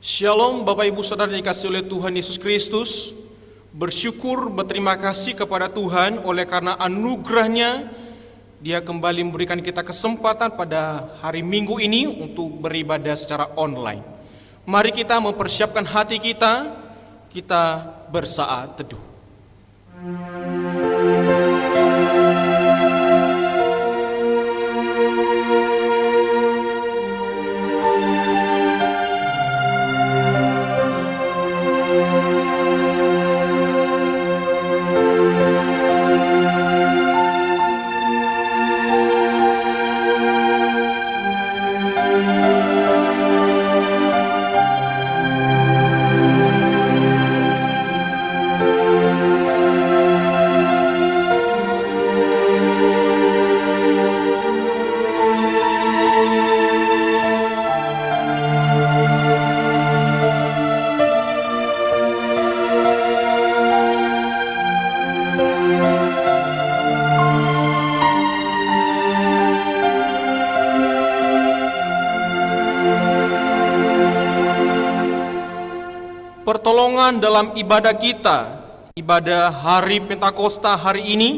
Shalom Bapak Ibu Saudara yang dikasihi oleh Tuhan Yesus Kristus. Bersyukur, berterima kasih kepada Tuhan oleh karena anugerah-Nya Dia kembali memberikan kita kesempatan pada hari Minggu ini untuk beribadah secara online. Mari kita mempersiapkan hati kita bersaat teduh. Pertolongan dalam ibadah kita, ibadah hari Pentakosta hari ini,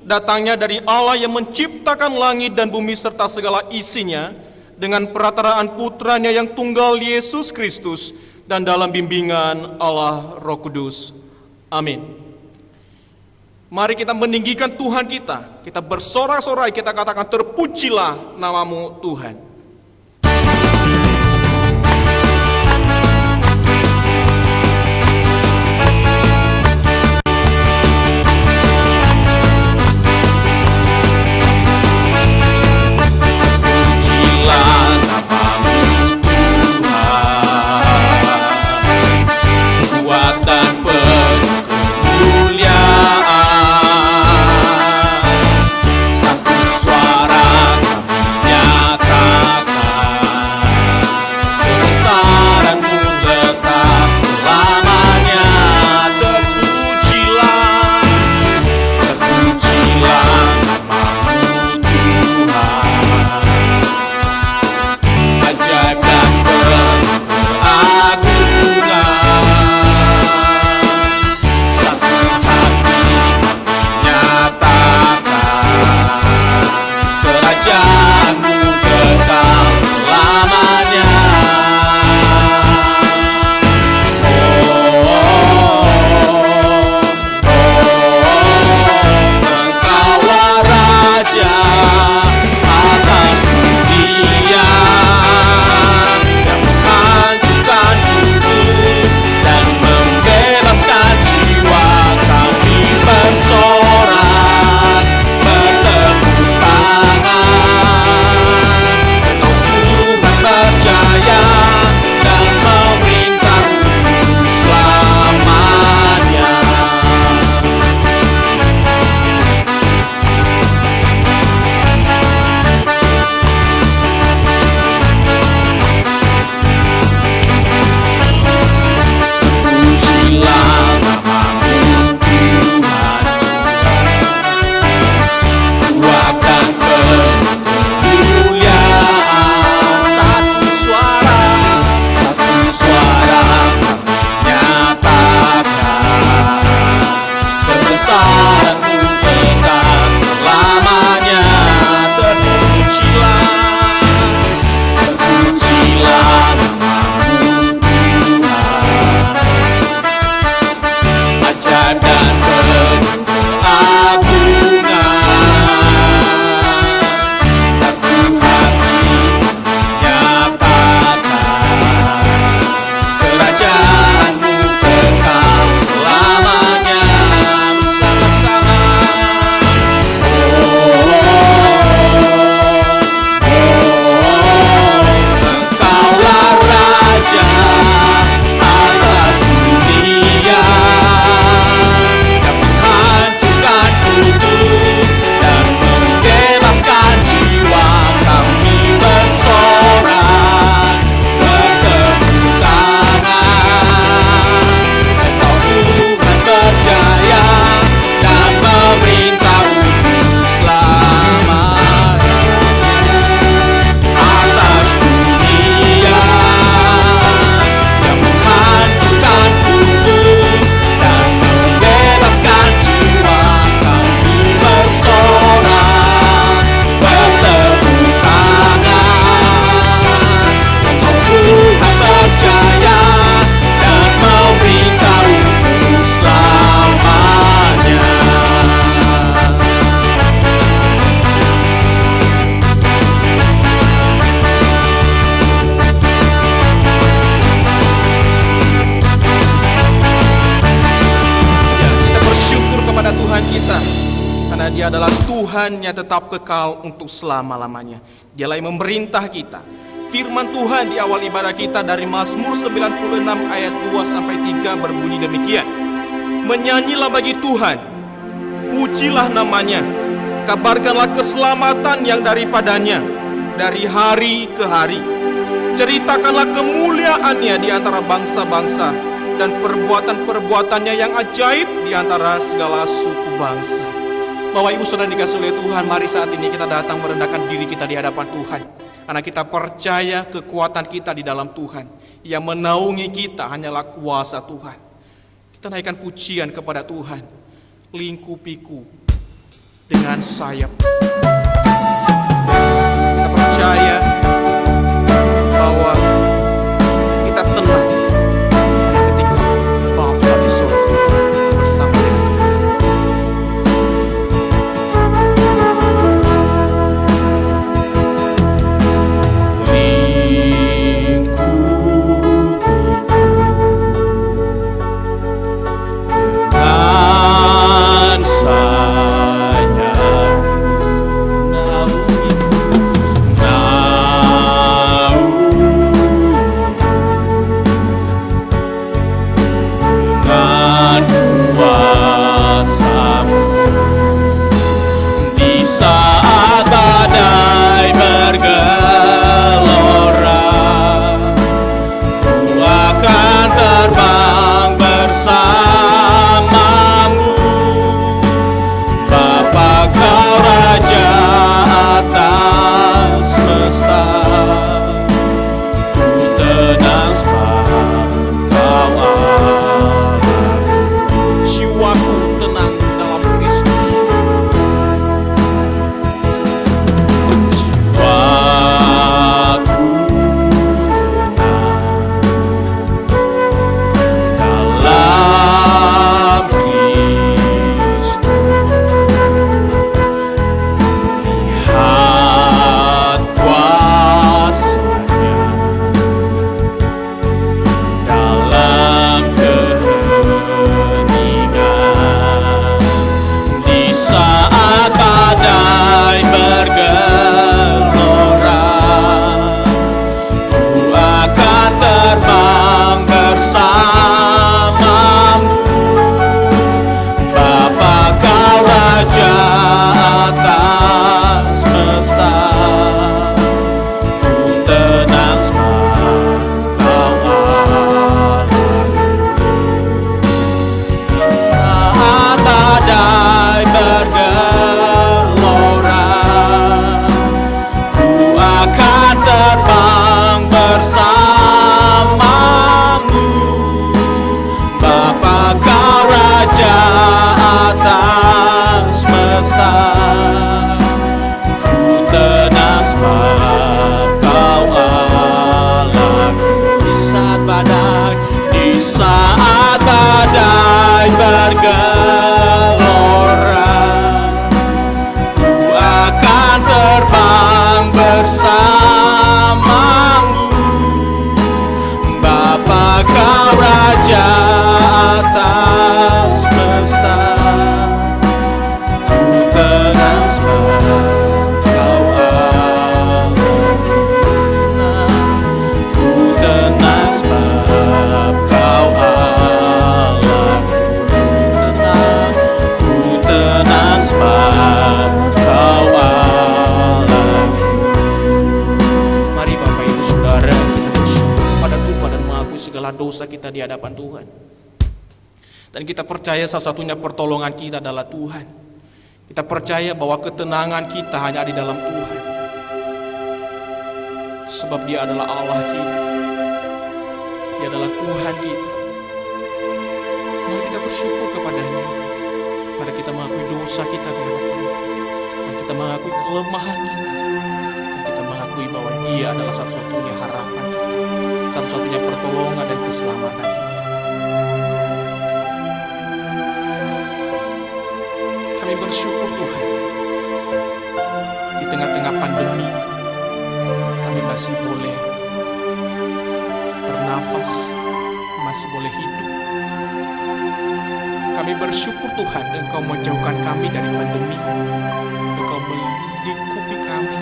datangnya dari Allah yang menciptakan langit dan bumi serta segala isinya, dengan perataraan putranya yang tunggal Yesus Kristus, dan dalam bimbingan Allah Roh Kudus. Amin. Mari kita meninggikan Tuhan kita bersorak-sorai, kita katakan terpujilah namamu Tuhan. Satu suara nyata Karena Dia adalah Tuhan yang tetap kekal untuk selama-lamanya. Dialah yang memerintah kita. Firman Tuhan di awal ibadah kita dari Mazmur 96 ayat 2-3 berbunyi demikian. Menyanyilah bagi Tuhan, pujilah namanya, kabarkanlah keselamatan yang daripadanya dari hari ke hari. Ceritakanlah kemuliaannya di antara bangsa-bangsa dan perbuatan-perbuatannya yang ajaib di antara segala suku bangsa. Bapak Ibu Saudara dikasihi oleh Tuhan, mari saat ini kita datang merendahkan diri kita di hadapan Tuhan. Karena kita percaya kekuatan kita di dalam Tuhan. Yang menaungi kita hanyalah kuasa Tuhan. Kita naikkan pujian kepada Tuhan. Lingkupiku dengan sayap. Kita percaya bahwa kita tenang ketika Bapa di surga bersama dengan kita. Dosa kita di hadapan Tuhan. Dan kita percaya satu-satunya pertolongan kita adalah Tuhan. Kita percaya bahwa ketenangan kita hanya di dalam Tuhan. Sebab Dia adalah Allah kita. Dia adalah Tuhan kita. Mari kita bersyukur kepada-Nya. Mari kita mengakui dosa kita di hadapan-Nya. Dan kita mengakui kelemahan kita. Dan kita mengakui bahwa Dia adalah satu-satunya harapan kita. Satu-satunya pertolongan dan keselamatan. Kami bersyukur Tuhan, di tengah-tengah pandemi kami masih boleh bernafas, masih boleh hidup. Kami bersyukur Tuhan, Engkau menjauhkan kami dari pandemi. Engkau melingkupi kami.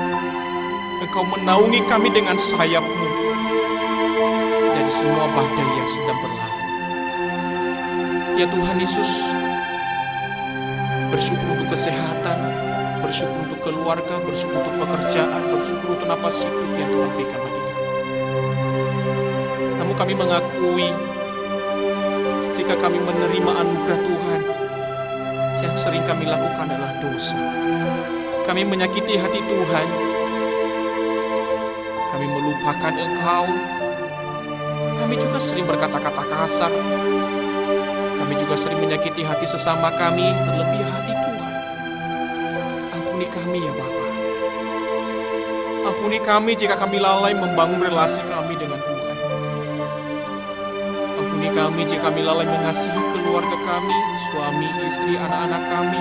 Engkau menaungi kami dengan sayap-Mu dari semua badai yang sedang berlalu. Ya Tuhan Yesus, bersyukur untuk kesehatan, bersyukur untuk keluarga, bersyukur untuk pekerjaan, bersyukur untuk nafas hidup yang Tuhan berikan bagi kami. Namun kami mengakui ketika kami menerima anugerah Tuhan, yang sering kami lakukan adalah dosa. Kami menyakiti hati Tuhan. Kami melupakan Engkau. Kami juga sering berkata-kata kasar. Kami juga sering menyakiti hati sesama kami, terlebih hati Tuhan. Ampuni kami ya Bapa. Ampuni kami jika kami lalai membangun relasi kami dengan Tuhan. Ampuni kami jika kami lalai mengasihi keluarga kami, suami, istri, anak-anak kami.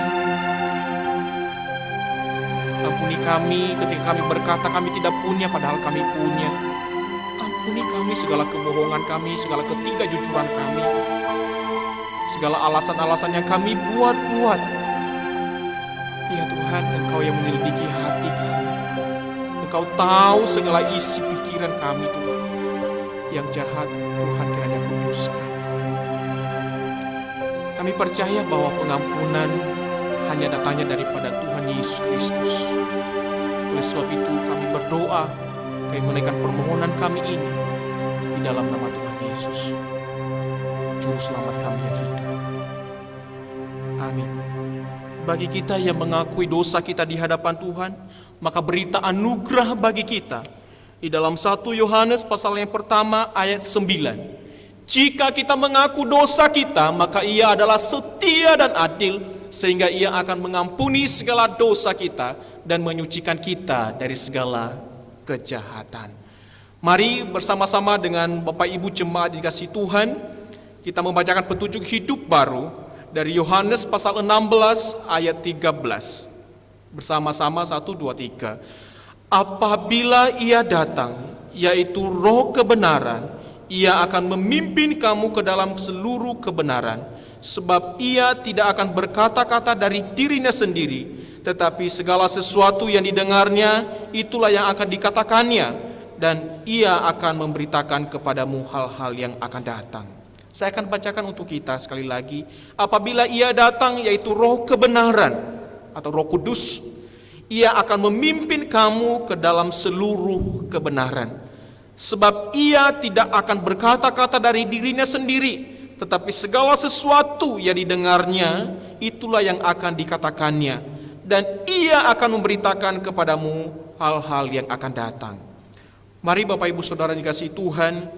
Ampuni kami ketika kami berkata kami tidak punya padahal kami punya. Ampuni kami segala kebohongan kami, segala ketidakjujuran kami, segala alasan-alasan yang kami buat-buat. Ya Tuhan, Engkau yang menyelidiki hati kami. Engkau tahu segala isi pikiran kami Tuhan. Yang jahat Tuhan kiranya kuduskan. Kami percaya bahwa pengampunan hanya datangnya daripada Tuhan Yesus Kristus. Oleh sebab itu kami berdoa, kami menaikkan permohonan kami ini di dalam nama Tuhan Yesus, Juru Selamat kami yang hidup. Amin. Bagi kita yang mengakui dosa kita di hadapan Tuhan, maka berita anugerah bagi kita di dalam 1 Yohanes pasal yang pertama ayat 9. Jika kita mengaku dosa kita, maka Ia adalah setia dan adil, sehingga Ia akan mengampuni segala dosa kita dan menyucikan kita dari segala kejahatan. Mari bersama-sama dengan Bapak Ibu jemaat dikasihi Tuhan, kita membacakan petunjuk hidup baru dari Yohanes pasal 16 ayat 13. Bersama-sama 1, 2, 3. Apabila Ia datang, yaitu Roh kebenaran, Ia akan memimpin kamu ke dalam seluruh kebenaran, sebab Ia tidak akan berkata-kata dari dirinya sendiri, tetapi segala sesuatu yang didengarnya, itulah yang akan dikatakannya, dan Ia akan memberitakan kepadamu hal-hal yang akan datang. Saya akan bacakan untuk kita sekali lagi. Apabila Ia datang, yaitu Roh kebenaran atau Roh Kudus, Ia akan memimpin kamu ke dalam seluruh kebenaran. Sebab Ia tidak akan berkata-kata dari dirinya sendiri, tetapi segala sesuatu yang didengarnya, itulah yang akan dikatakannya, dan Ia akan memberitakan kepadamu hal-hal yang akan datang. Mari Bapak Ibu Saudara dikasihi Tuhan,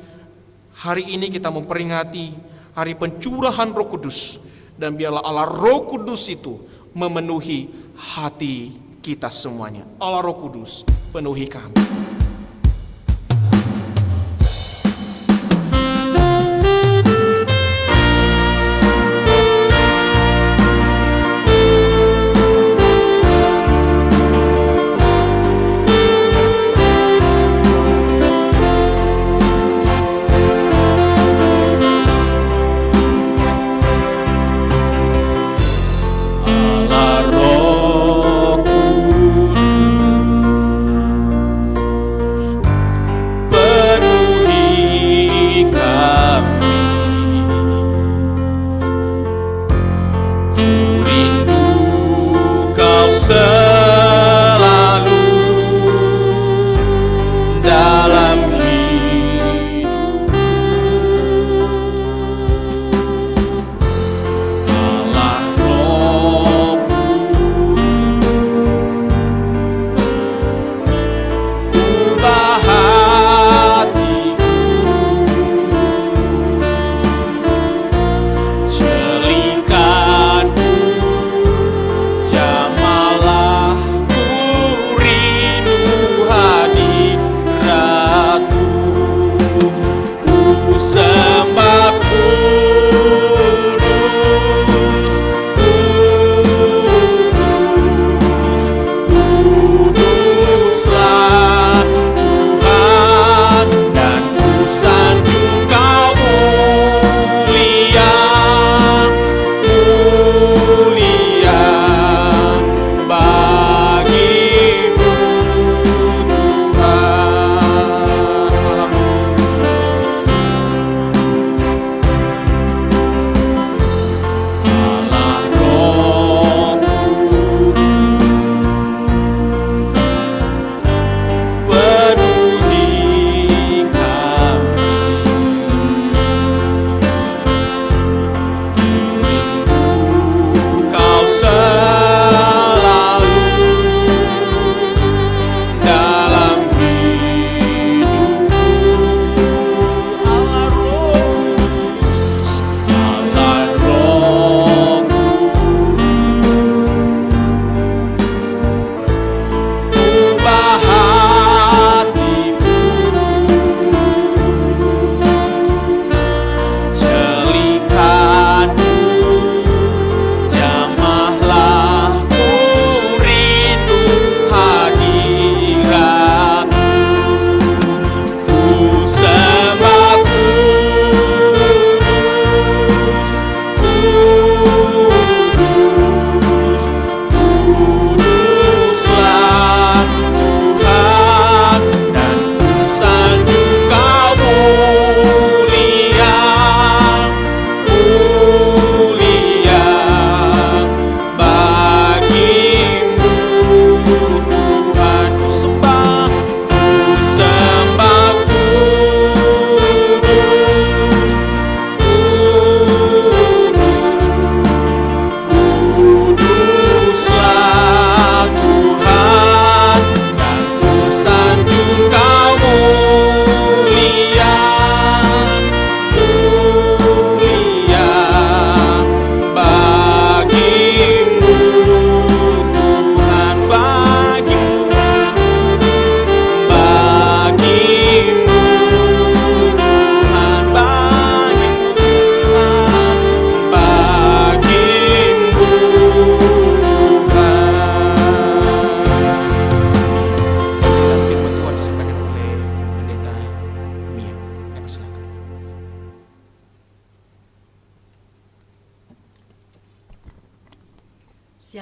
hari ini kita memperingati hari pencurahan Roh Kudus, dan biarlah Allah Roh Kudus itu memenuhi hati kita semuanya. Allah Roh Kudus, penuhi kami. Jamala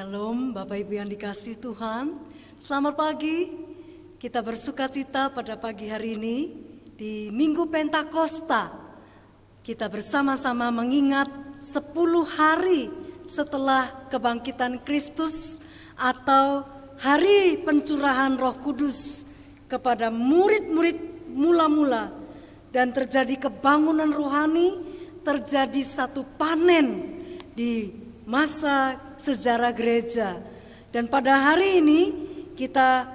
Shalom Bapak Ibu yang dikasihi Tuhan. Selamat pagi. Kita bersukacita pada pagi hari ini di Minggu Pentakosta. Kita bersama-sama mengingat 10 hari setelah kebangkitan Kristus atau hari pencurahan Roh Kudus kepada murid-murid mula-mula, dan terjadi kebangunan rohani, terjadi satu panen di masa sejarah gereja. Dan pada hari ini kita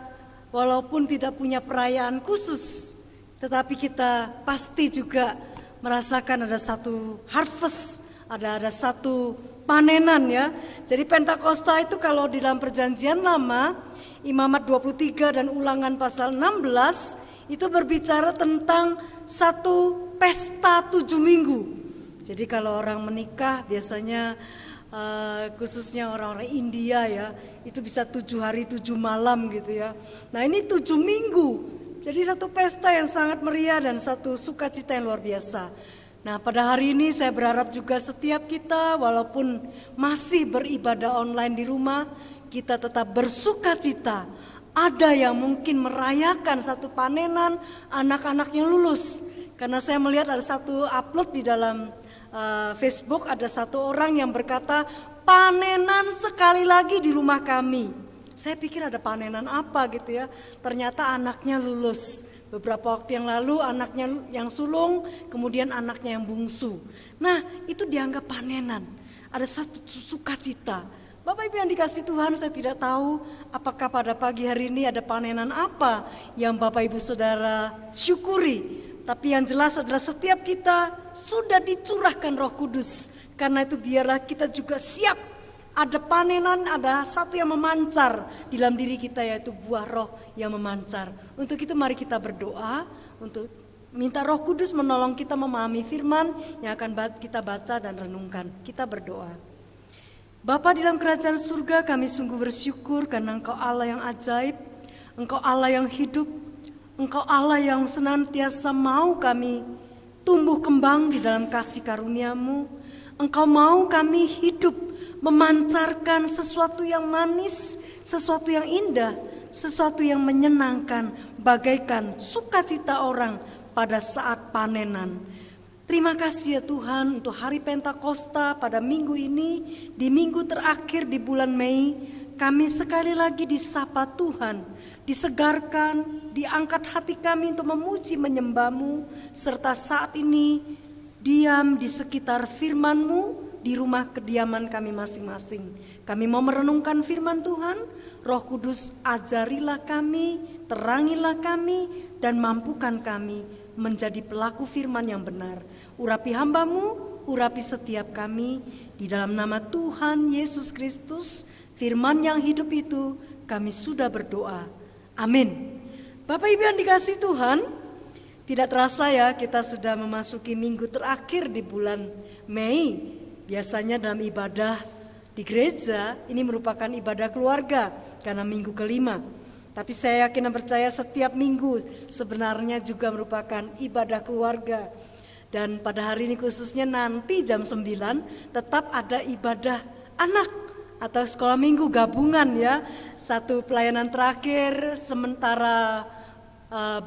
walaupun tidak punya perayaan khusus, tetapi kita pasti juga merasakan ada satu harvest, ada satu panenan ya. Jadi Pentakosta itu kalau di dalam perjanjian lama, Imamat 23 dan Ulangan pasal 16 itu berbicara tentang satu pesta 7 minggu. Jadi kalau orang menikah biasanya khususnya orang-orang India ya, itu bisa 7 hari 7 malam gitu ya. Nah ini 7 minggu, jadi satu pesta yang sangat meriah dan satu sukacita yang luar biasa. Nah pada hari ini saya berharap juga setiap kita walaupun masih beribadah online di rumah, kita tetap bersukacita. Ada yang mungkin merayakan satu panenan anak-anaknya lulus. Karena saya melihat ada satu upload di dalam Facebook, ada satu orang yang berkata, panenan sekali lagi di rumah kami. Saya pikir ada panenan apa gitu ya. Ternyata anaknya lulus. Beberapa waktu yang lalu anaknya yang sulung, kemudian anaknya yang bungsu. Nah itu dianggap panenan. Ada satu sukacita. Bapak Ibu yang dikasih Tuhan, saya tidak tahu apakah pada pagi hari ini ada panenan apa yang Bapak Ibu Saudara syukuri. Tapi yang jelas adalah setiap kita sudah dicurahkan Roh Kudus. Karena itu biarlah kita juga siap. Ada panenan, ada satu yang memancar di dalam diri kita, yaitu buah roh yang memancar. Untuk itu mari kita berdoa untuk minta Roh Kudus menolong kita memahami firman yang akan kita baca dan renungkan. Kita berdoa. Bapa di dalam kerajaan surga, kami sungguh bersyukur karena Engkau Allah yang ajaib, Engkau Allah yang hidup, Engkau Allah yang senantiasa mau kami tumbuh kembang di dalam kasih karunia-Mu. Engkau mau kami hidup memancarkan sesuatu yang manis, sesuatu yang indah, sesuatu yang menyenangkan, bagaikan sukacita orang pada saat panenan. Terima kasih ya Tuhan untuk hari Pentakosta pada minggu ini, di minggu terakhir di bulan Mei, kami sekali lagi disapa Tuhan, disegarkan, diangkat hati kami untuk memuji menyembah-Mu, serta saat ini diam di sekitar firman-Mu di rumah kediaman kami masing-masing. Kami mau merenungkan firman Tuhan, Roh Kudus ajarilah kami, terangilah kami, dan mampukan kami menjadi pelaku firman yang benar. Urapi hamba-Mu, urapi setiap kami, di dalam nama Tuhan Yesus Kristus, firman yang hidup itu kami sudah berdoa. Amin. Bapak Ibu yang dikasihi Tuhan, tidak terasa ya kita sudah memasuki minggu terakhir di bulan Mei. Biasanya dalam ibadah di gereja ini merupakan ibadah keluarga karena minggu kelima. Tapi saya yakin dan percaya setiap minggu sebenarnya juga merupakan ibadah keluarga. Dan pada hari ini khususnya nanti jam 9 tetap ada ibadah anak atau sekolah minggu gabungan ya. Satu pelayanan terakhir sementara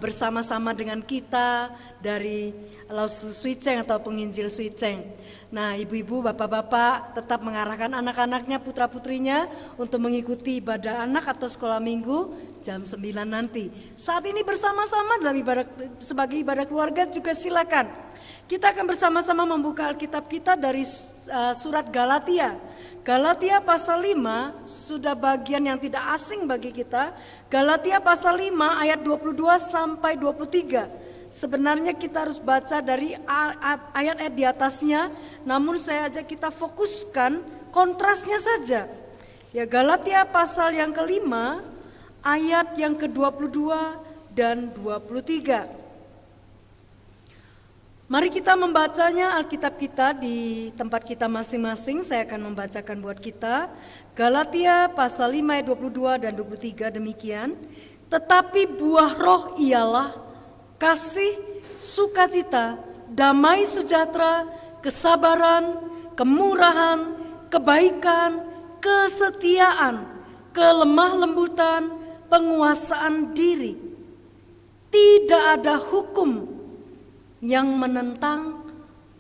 bersama-sama dengan kita dari Laus Swiceng atau penginjil Swiceng. Nah ibu-ibu, bapak-bapak tetap mengarahkan anak-anaknya, putra-putrinya untuk mengikuti ibadah anak atau sekolah minggu jam 9 nanti. Saat ini bersama-sama dalam ibadah sebagai ibadah keluarga juga silakan. Kita akan bersama-sama membuka Alkitab kita dari surat Galatia. Galatia pasal 5 sudah bagian yang tidak asing bagi kita. Galatia pasal 5 ayat 22 sampai 23. Sebenarnya kita harus baca dari ayat-ayat di atasnya, namun saya ajak kita fokuskan kontrasnya saja. Ya, Galatia pasal yang kelima ayat yang ke-22 dan 23. Mari kita membacanya Alkitab kita di tempat kita masing-masing. Saya akan membacakan buat kita. Galatia pasal 5 ayat 22 dan 23 demikian. Tetapi buah roh ialah kasih, sukacita, damai sejahtera, kesabaran, kemurahan, kebaikan, kesetiaan, kelemah lembutan, penguasaan diri. Tidak ada hukum yang menentang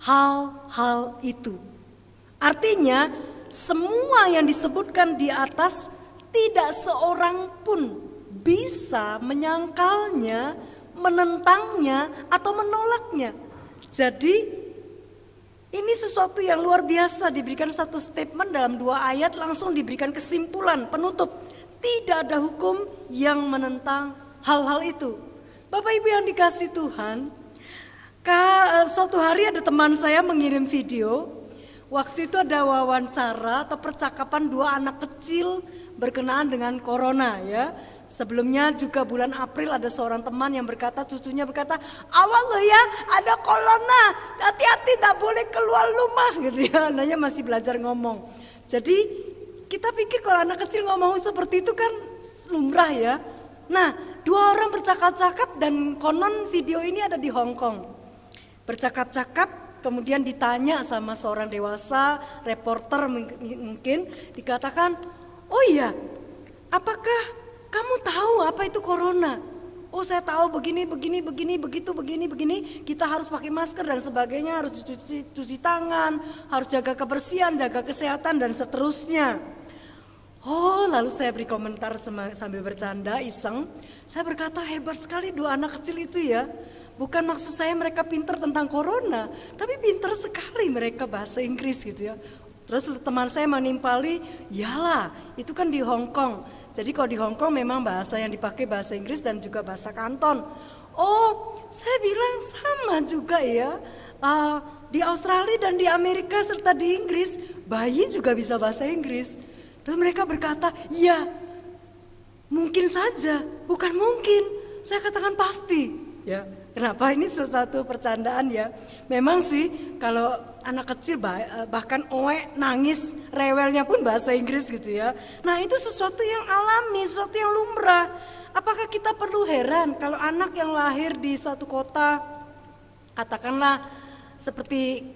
hal-hal itu. Artinya, semua yang disebutkan di atas tidak seorang pun bisa menyangkalnya, menentangnya, atau menolaknya. Jadi ini sesuatu yang luar biasa, diberikan satu statement dalam 2 ayat, langsung diberikan kesimpulan penutup. Tidak ada hukum yang menentang hal-hal itu. Bapak Ibu yang dikasihi Tuhan, suatu hari ada teman saya mengirim video. Waktu itu ada wawancara atau percakapan 2 anak kecil berkenaan dengan corona ya. Sebelumnya juga bulan April ada seorang teman yang berkata, cucunya berkata, "Awal lo ya, ada corona, hati-hati tak boleh keluar rumah," gitu ya. Anaknya masih belajar ngomong. Jadi kita pikir kalau anak kecil ngomong seperti itu kan lumrah ya. Nah, 2 orang bercakap-cakap dan konon video ini ada di Hong Kong. Bercakap-cakap, kemudian ditanya sama seorang dewasa, reporter mungkin, dikatakan, "Oh iya, apakah kamu tahu apa itu corona?" "Oh, saya tahu begini, begitu, begini. Kita harus pakai masker dan sebagainya, harus cuci tangan, harus jaga kebersihan, jaga kesehatan dan seterusnya." Oh, lalu saya beri komentar sambil bercanda, iseng. Saya berkata, hebat sekali 2 anak kecil itu ya. Bukan maksud saya mereka pintar tentang corona, tapi pintar sekali mereka bahasa Inggris gitu ya. Terus teman saya menimpali, "Yalah, itu kan di Hong Kong. Jadi kalau di Hong Kong memang bahasa yang dipakai bahasa Inggris dan juga bahasa Kanton." Oh, saya bilang sama juga ya. Di Australia dan di Amerika serta di Inggris, bayi juga bisa bahasa Inggris. Dan mereka berkata, "Ya, mungkin saja, bukan mungkin." Saya katakan pasti. Ya, kenapa ini sesuatu percandaan ya? Memang sih kalau anak kecil bahkan nangis, rewelnya pun bahasa Inggris gitu ya. Nah, itu sesuatu yang alami, sesuatu yang lumrah. Apakah kita perlu heran kalau anak yang lahir di suatu kota, katakanlah seperti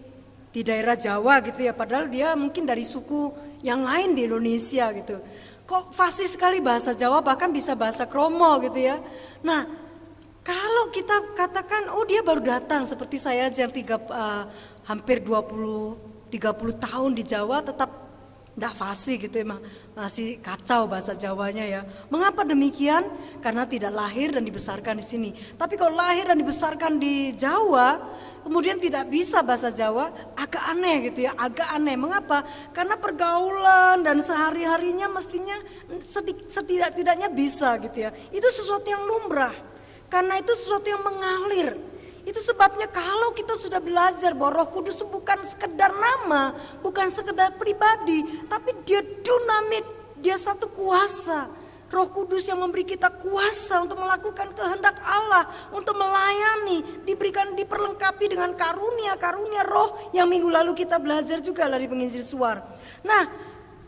di daerah Jawa gitu ya, padahal dia mungkin dari suku yang lain di Indonesia gitu. Kok fasih sekali bahasa Jawa, bahkan bisa bahasa Kromo gitu ya. Nah, kalau kita katakan, oh dia baru datang seperti saya yang hampir 20-30 tahun di Jawa tetap tidak fasih gitu emang, masih kacau bahasa Jawanya ya. Mengapa demikian? Karena tidak lahir dan dibesarkan di sini. Tapi kalau lahir dan dibesarkan di Jawa, kemudian tidak bisa bahasa Jawa, agak aneh gitu ya, agak aneh. Mengapa? Karena pergaulan dan sehari-harinya mestinya setidak-tidaknya bisa gitu ya. Itu sesuatu yang lumrah. Karena itu sesuatu yang mengalir. Itu sebabnya kalau kita sudah belajar bahwa Roh Kudus itu bukan sekedar nama, bukan sekedar pribadi, tapi dia dinamit, dia satu kuasa. Roh Kudus yang memberi kita kuasa untuk melakukan kehendak Allah, untuk melayani, diperlengkapi dengan karunia-karunia roh yang minggu lalu kita belajar juga dari penginjil Suar. Nah,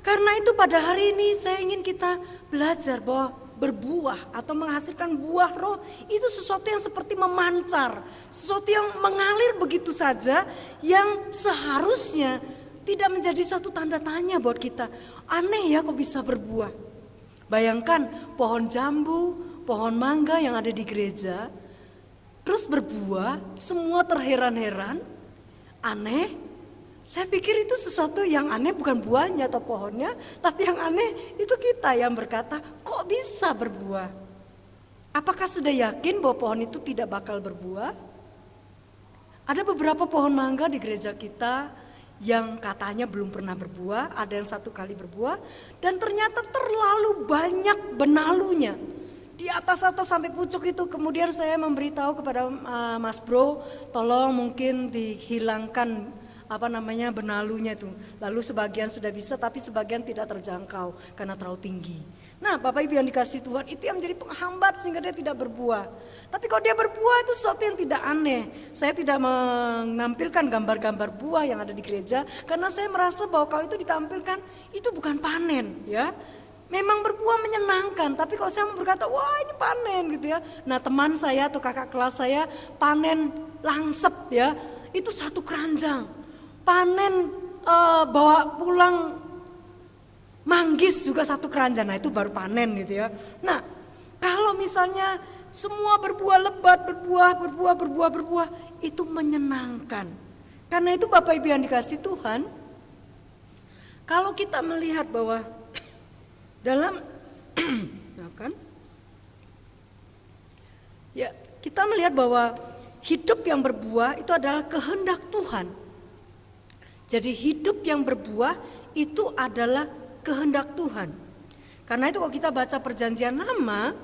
karena itu pada hari ini saya ingin kita belajar bahwa berbuah atau menghasilkan buah roh itu sesuatu yang seperti memancar, sesuatu yang mengalir begitu saja, yang seharusnya tidak menjadi suatu tanda tanya buat kita. Aneh ya kok bisa berbuah. Bayangkan pohon jambu, pohon mangga yang ada di gereja, terus berbuah, semua terheran-heran, aneh. Saya pikir itu sesuatu yang aneh, bukan buahnya atau pohonnya, tapi yang aneh itu kita yang berkata, kok bisa berbuah? Apakah sudah yakin bahwa pohon itu tidak bakal berbuah? Ada beberapa pohon mangga di gereja kita yang katanya belum pernah berbuah, ada yang 1 kali berbuah, dan ternyata terlalu banyak benalunya. Di atas-atas sampai pucuk itu. Kemudian saya memberitahu kepada Mas Bro, tolong mungkin dihilangkan benalunya itu. Lalu sebagian sudah bisa, tapi sebagian tidak terjangkau karena terlalu tinggi. Nah, Bapak Ibu yang dikasihi Tuhan, itu yang menjadi penghambat sehingga dia tidak berbuah. Tapi kalau dia berbuah itu sesuatu yang tidak aneh. Saya tidak menampilkan gambar-gambar buah yang ada di gereja karena saya merasa bahwa kalau itu ditampilkan itu bukan panen ya. Memang berbuah menyenangkan, tapi kalau saya mau berkata, wah ini panen gitu ya. Nah, teman saya atau kakak kelas saya panen langsep ya, itu 1 keranjang. Panen bawa pulang manggis juga satu keranjang. Nah itu baru panen gitu ya. Nah kalau misalnya semua berbuah lebat, berbuah, itu menyenangkan. Karena itu Bapak Ibu yang dikasih Tuhan, kalau kita melihat bahwa dalam kan, ya kita melihat bahwa hidup yang berbuah itu adalah kehendak Tuhan. Jadi hidup yang berbuah itu adalah kehendak Tuhan. Karena itu kalau kita baca Perjanjian Lama,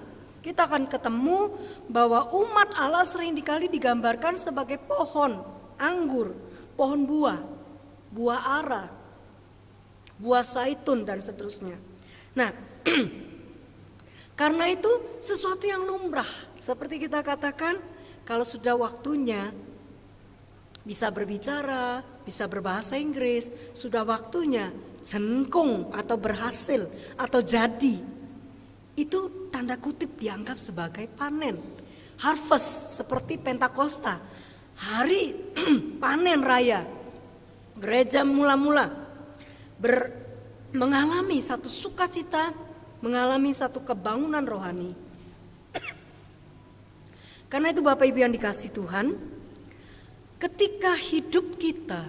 kita akan ketemu bahwa umat Allah sering kali digambarkan sebagai pohon anggur, pohon buah, buah ara, buah zaitun dan seterusnya. Nah, karena itu sesuatu yang lumrah. Seperti kita katakan, kalau sudah waktunya bisa berbicara, bisa berbahasa Inggris, sudah waktunya jengkung atau berhasil atau jadi, itu tanda kutip dianggap sebagai panen. Harvest seperti Pentakosta, hari panen raya. Gereja mula-mula mengalami satu sukacita, mengalami satu kebangunan rohani. Karena itu Bapak Ibu yang dikasih Tuhan, ketika hidup kita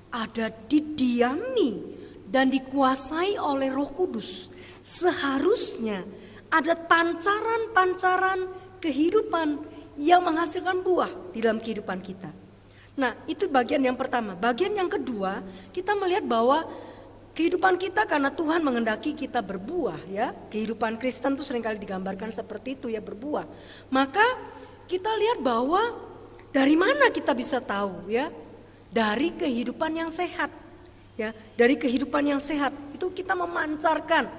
ada didiami dan dikuasai oleh Roh Kudus, seharusnya ada pancaran-pancaran kehidupan yang menghasilkan buah di dalam kehidupan kita. Nah, itu bagian yang pertama. Bagian yang kedua, kita melihat bahwa kehidupan kita karena Tuhan menghendaki kita berbuah ya. Kehidupan Kristen itu seringkali digambarkan seperti itu ya, berbuah. Maka kita lihat bahwa dari mana kita bisa tahu ya? Dari kehidupan yang sehat. Ya, dari kehidupan yang sehat itu kita memancarkan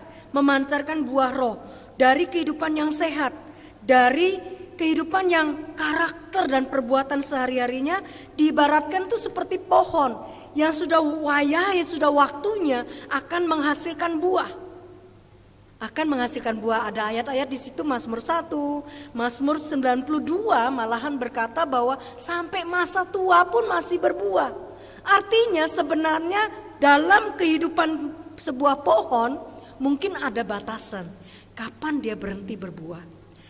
buah roh. Dari kehidupan yang sehat, dari kehidupan yang karakter dan perbuatan sehari-harinya diibaratkan itu seperti pohon yang sudah wayahe, sudah waktunya akan menghasilkan buah. Akan menghasilkan buah. Ada ayat-ayat di situ, Mazmur 1, Mazmur 92 malahan berkata bahwa sampai masa tua pun masih berbuah. Artinya sebenarnya dalam kehidupan sebuah pohon mungkin ada batasan kapan dia berhenti berbuah.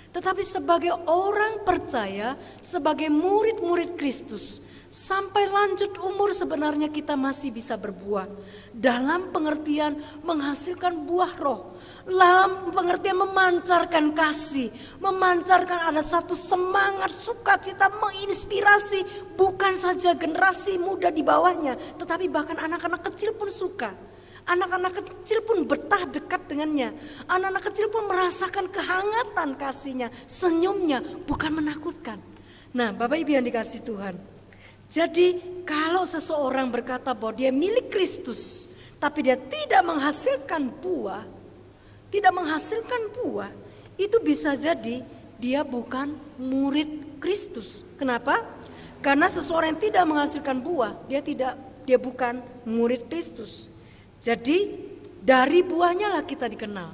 Tetapi sebagai orang percaya, sebagai murid-murid Kristus, sampai lanjut umur sebenarnya kita masih bisa berbuah. Dalam pengertian menghasilkan buah roh. Dalam pengertian memancarkan kasih, memancarkan ada satu semangat, sukacita, menginspirasi bukan saja generasi muda di bawahnya, tetapi bahkan anak-anak kecil pun suka. Anak-anak kecil pun betah dekat dengannya. Anak-anak kecil pun merasakan kehangatan kasihnya, senyumnya, bukan menakutkan. Nah, Bapak Ibu yang dikasih Tuhan. Jadi kalau seseorang berkata bahwa dia milik Kristus, tapi dia tidak menghasilkan buah, itu bisa jadi dia bukan murid Kristus. Kenapa? Karena seseorang yang tidak menghasilkan buah, dia bukan murid Kristus. Jadi dari buahnya lah kita dikenal.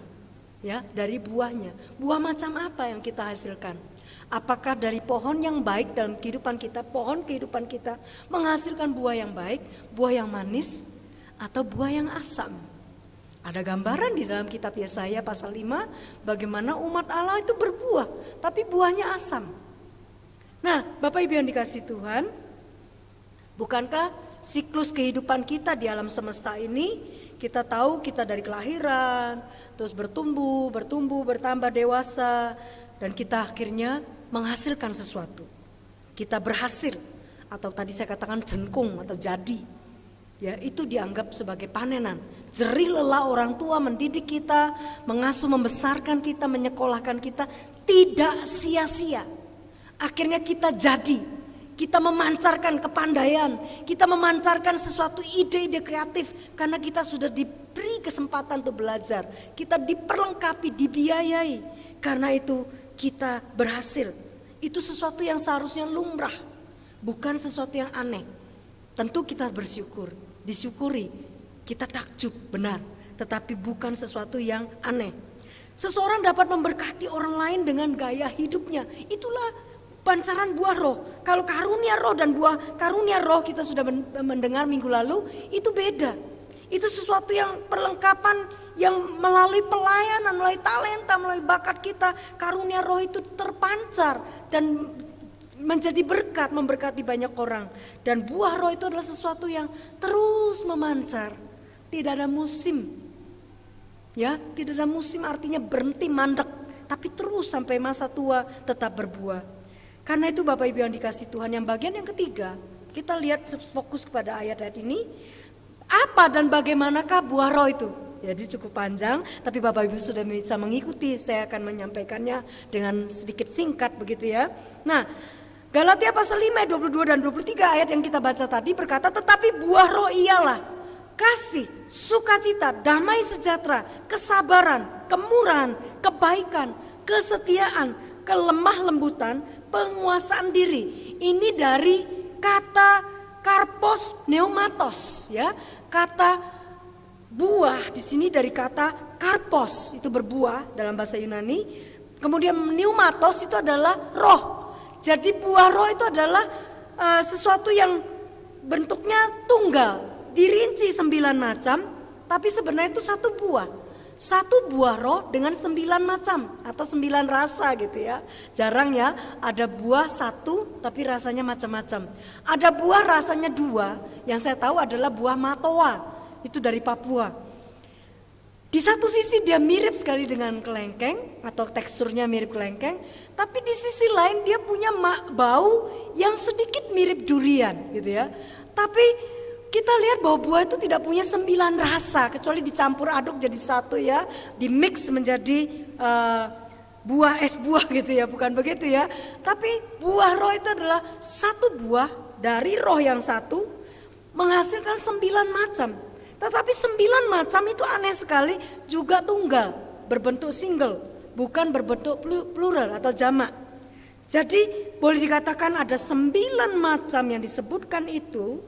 Ya, dari buahnya. Buah macam apa yang kita hasilkan? Apakah dari pohon yang baik dalam kehidupan kita, pohon kehidupan kita menghasilkan buah yang baik, buah yang manis, atau buah yang asam? Ada gambaran di dalam kitab Yesaya pasal 5 bagaimana umat Allah itu berbuah, tapi buahnya asam. Nah, Bapak Ibu yang dikasih Tuhan, bukankah siklus kehidupan kita di alam semesta ini, kita tahu kita dari kelahiran, terus bertumbuh, bertambah dewasa, dan kita akhirnya menghasilkan sesuatu. Kita berhasil, atau tadi saya katakan jengkung atau jadi. Ya, itu dianggap sebagai panenan. Jerih lelah orang tua mendidik kita, mengasuh, membesarkan kita, menyekolahkan kita, tidak sia-sia. Akhirnya kita jadi. Kita memancarkan kepandaian, kita memancarkan sesuatu ide-ide kreatif karena kita sudah diberi kesempatan untuk belajar. Kita diperlengkapi, dibiayai. Karena itu kita berhasil. Itu sesuatu yang seharusnya lumrah, bukan sesuatu yang aneh. Tentu kita bersyukur, disyukuri, kita takjub, benar. Tetapi bukan sesuatu yang aneh. Seseorang dapat memberkati orang lain dengan gaya hidupnya. Itulah pancaran buah roh. Kalau karunia roh dan buah karunia roh kita sudah mendengar minggu lalu, itu beda. Itu sesuatu yang perlengkapan yang melalui pelayanan, melalui talenta, melalui bakat kita, karunia roh itu terpancar dan menjadi berkat, memberkati banyak orang. Dan buah roh itu adalah sesuatu yang terus memancar, tidak ada musim. Ya, tidak ada musim artinya berhenti mandek, tapi terus sampai masa tua tetap berbuah. Karena itu Bapak Ibu yang dikasih Tuhan, yang bagian yang ketiga, kita lihat fokus kepada ayat-ayat ini. Apa dan bagaimanakah buah roh itu? Jadi cukup panjang, tapi Bapak Ibu sudah bisa mengikuti. Saya akan menyampaikannya dengan sedikit singkat begitu ya. Nah, Galatia pasal 5 ayat 22 dan 23 ayat yang kita baca tadi berkata, tetapi buah roh ialah kasih, sukacita, damai sejahtera, kesabaran, kemurahan, kebaikan, kesetiaan, kelemah lembutan, penguasaan diri. Ini dari kata karpos pneumatos ya. Kata buah di sini dari kata karpos, itu berbuah dalam bahasa Yunani. Kemudian pneumatos itu adalah roh. Jadi buah roh itu adalah sesuatu yang bentuknya tunggal, dirinci 9 macam, tapi sebenarnya itu satu buah. Satu buah roh dengan 9 macam atau 9 rasa gitu ya. Jarang ya ada buah satu tapi rasanya macam-macam. Ada buah rasanya 2, yang saya tahu adalah buah matoa, itu dari Papua. Di satu sisi dia mirip sekali dengan kelengkeng atau teksturnya mirip kelengkeng, tapi di sisi lain dia punya bau yang sedikit mirip durian gitu ya. Tapi kita lihat bahwa buah itu tidak punya 9 rasa kecuali dicampur aduk jadi satu ya, di mix menjadi buah es buah gitu ya, bukan begitu ya. Tapi buah roh itu adalah satu buah dari roh yang satu menghasilkan 9 macam. Tetapi 9 macam itu aneh sekali juga tunggal, berbentuk single, bukan berbentuk plural atau jamak. Jadi boleh dikatakan ada 9 macam yang disebutkan itu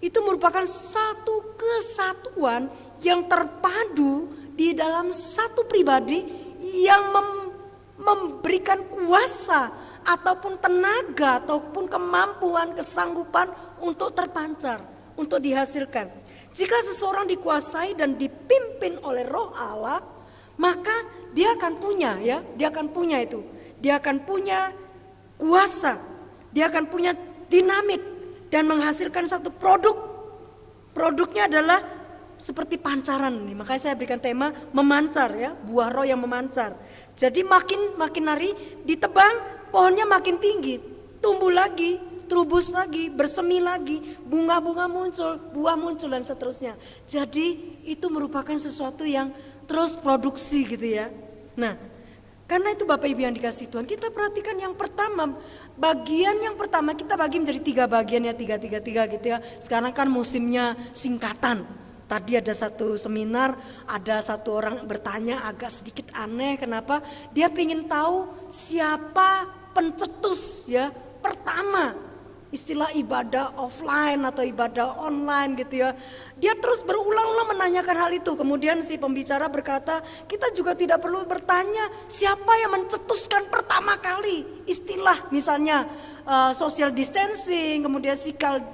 merupakan satu kesatuan yang terpadu di dalam satu pribadi yang memberikan kuasa ataupun tenaga ataupun kemampuan, kesanggupan untuk terpancar, untuk dihasilkan. Jika seseorang dikuasai dan dipimpin oleh Roh Allah, maka dia akan punya ya, dia akan punya itu. Dia akan punya kuasa, dia akan punya dinamit dan menghasilkan satu produk. Produknya adalah seperti pancaran nih. Makanya saya berikan tema memancar ya, buah roh yang memancar. Jadi makin hari ditebang, pohonnya makin tinggi, tumbuh lagi, terubus lagi, bersemi lagi, bunga-bunga muncul, buah muncul dan seterusnya. Jadi itu merupakan sesuatu yang terus produksi gitu ya. Nah, karena itu Bapak Ibu yang dikasih Tuhan, kita perhatikan yang pertama, bagian yang pertama kita bagi menjadi 3 bagian ya, 3 gitu ya. Sekarang kan musimnya singkatan. Tadi ada satu seminar, ada satu orang bertanya agak sedikit aneh, kenapa? Dia ingin tahu siapa pencetus ya pertama. Istilah ibadah offline atau ibadah online gitu ya. Dia terus berulang-ulang menanyakan hal itu. Kemudian si pembicara berkata, kita juga tidak perlu bertanya siapa yang mencetuskan pertama kali istilah misalnya social distancing, kemudian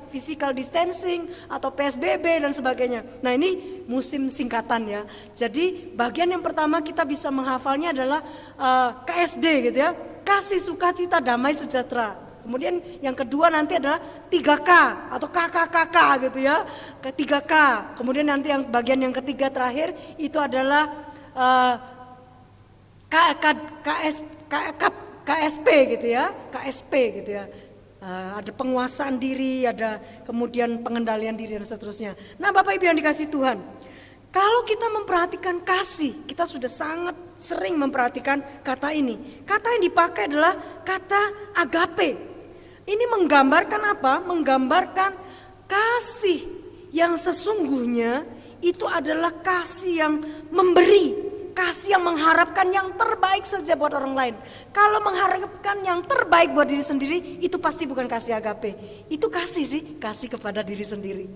physical distancing atau PSBB dan sebagainya. Nah ini musim singkatan ya. Jadi bagian yang pertama kita bisa menghafalnya adalah KSD gitu ya. Kasih, sukacita, damai, sejahtera. Kemudian yang kedua nanti adalah 3K atau KKKK gitu ya. Ke 3K. Kemudian nanti yang bagian yang ketiga terakhir itu adalah KSP gitu ya. KSP gitu ya. Ada penguasaan diri, ada kemudian pengendalian diri dan seterusnya. Nah Bapak Ibu yang dikasih Tuhan, kalau kita memperhatikan kasih, kita sudah sangat sering memperhatikan kata ini. Kata yang dipakai adalah kata agape. Ini menggambarkan apa? Menggambarkan kasih yang sesungguhnya itu adalah kasih yang memberi, kasih yang mengharapkan yang terbaik saja buat orang lain. Kalau mengharapkan yang terbaik buat diri sendiri, itu pasti bukan kasih agape. Itu kasih sih, kasih kepada diri sendiri.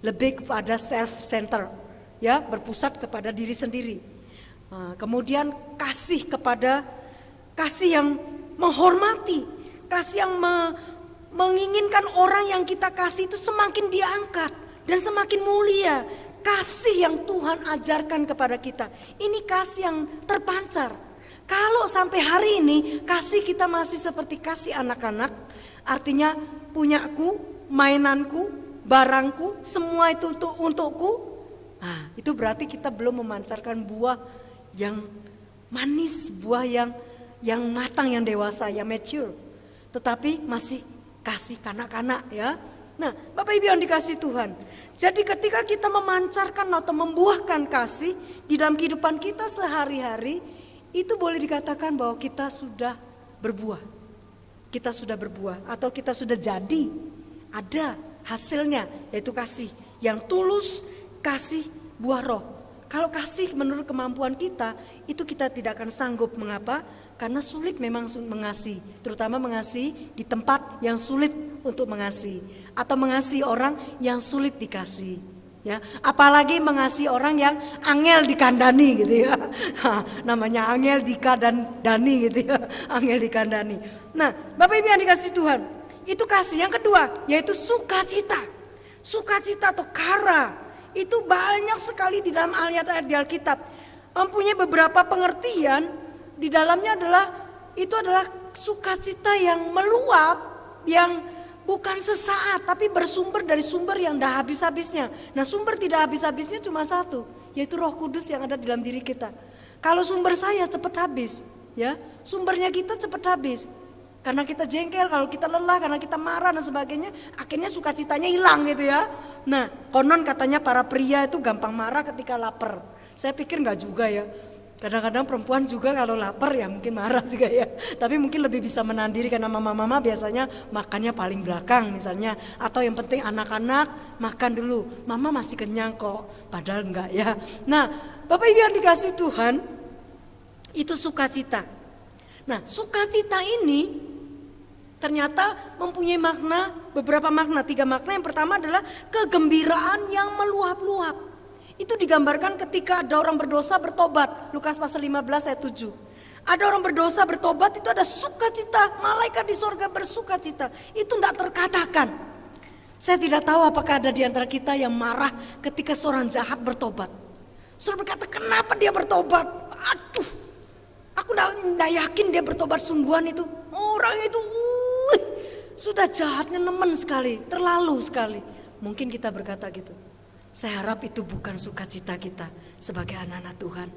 Lebih kepada self-center, ya, berpusat kepada diri sendiri. Kemudian kasih yang menghormati, kasih yang menginginkan orang yang kita kasih itu semakin diangkat dan semakin mulia. kasih yang Tuhan ajarkan kepada kita, ini kasih yang terpancar. Kalau sampai hari ini kasih kita masih seperti kasih anak-anak, artinya punyaku, mainanku, barangku, semua itu untukku. Nah, itu berarti kita belum memancarkan buah yang manis, buah yang matang, yang dewasa, yang mature. Tetapi masih kasih kanak-kanak ya. Nah, Bapak Ibu yang dikasih Tuhan. Jadi ketika kita memancarkan atau membuahkan kasih di dalam kehidupan kita sehari-hari, itu boleh dikatakan bahwa kita sudah berbuah. Kita sudah berbuah atau kita sudah jadi. Ada hasilnya, yaitu kasih yang tulus, kasih buah roh. Kalau kasih menurut kemampuan kita, itu kita tidak akan sanggup. Mengapa? Karena sulit memang mengasihi, terutama mengasihi di tempat yang sulit untuk mengasihi, atau mengasihi orang yang sulit dikasih. Ya, apalagi mengasihi orang yang angel dikandani gitu ya. Namanya angel dikandani gitu ya, angel dikandani. Nah, Bapak Ibu yang dikasih Tuhan, itu kasih. Yang kedua yaitu sukacita. Sukacita atau kara itu banyak sekali di dalam ayat-ayat di Alkitab. Mempunyai beberapa pengertian. Di dalamnya adalah sukacita yang meluap, yang bukan sesaat tapi bersumber dari sumber yang dah habis-habisnya. Nah, sumber tidak habis-habisnya cuma satu, yaitu Roh Kudus yang ada di dalam diri kita. Kalau sumber saya cepat habis, ya, sumbernya kita cepat habis. Karena kita jengkel, kalau kita lelah, karena kita marah dan sebagainya, akhirnya sukacitanya hilang gitu ya. Nah, konon katanya para pria itu gampang marah ketika lapar. Saya pikir enggak juga ya. Kadang-kadang perempuan juga kalau lapar ya mungkin marah juga ya. Tapi mungkin lebih bisa menahan diri karena mama-mama biasanya makannya paling belakang misalnya. Atau yang penting anak-anak makan dulu. Mama masih kenyang kok, padahal enggak ya. Nah, Bapak Ibu yang dikasih Tuhan, itu sukacita. Nah, sukacita ini ternyata mempunyai makna, beberapa makna, 3 makna. Yang pertama adalah kegembiraan yang meluap-luap. Itu digambarkan ketika ada orang berdosa bertobat. Lukas pasal 15 ayat 7. Ada orang berdosa bertobat, itu ada sukacita. Malaikat di sorga bersukacita. Itu tidak terkatakan. Saya tidak tahu apakah ada di antara kita yang marah ketika seorang jahat bertobat. Saudara berkata, kenapa dia bertobat? Aduh, aku tidak yakin dia bertobat sungguhan itu. Orang itu sudah jahatnya nemen sekali, terlalu sekali. Mungkin kita berkata gitu. Saya harap itu bukan sukacita kita sebagai anak-anak Tuhan.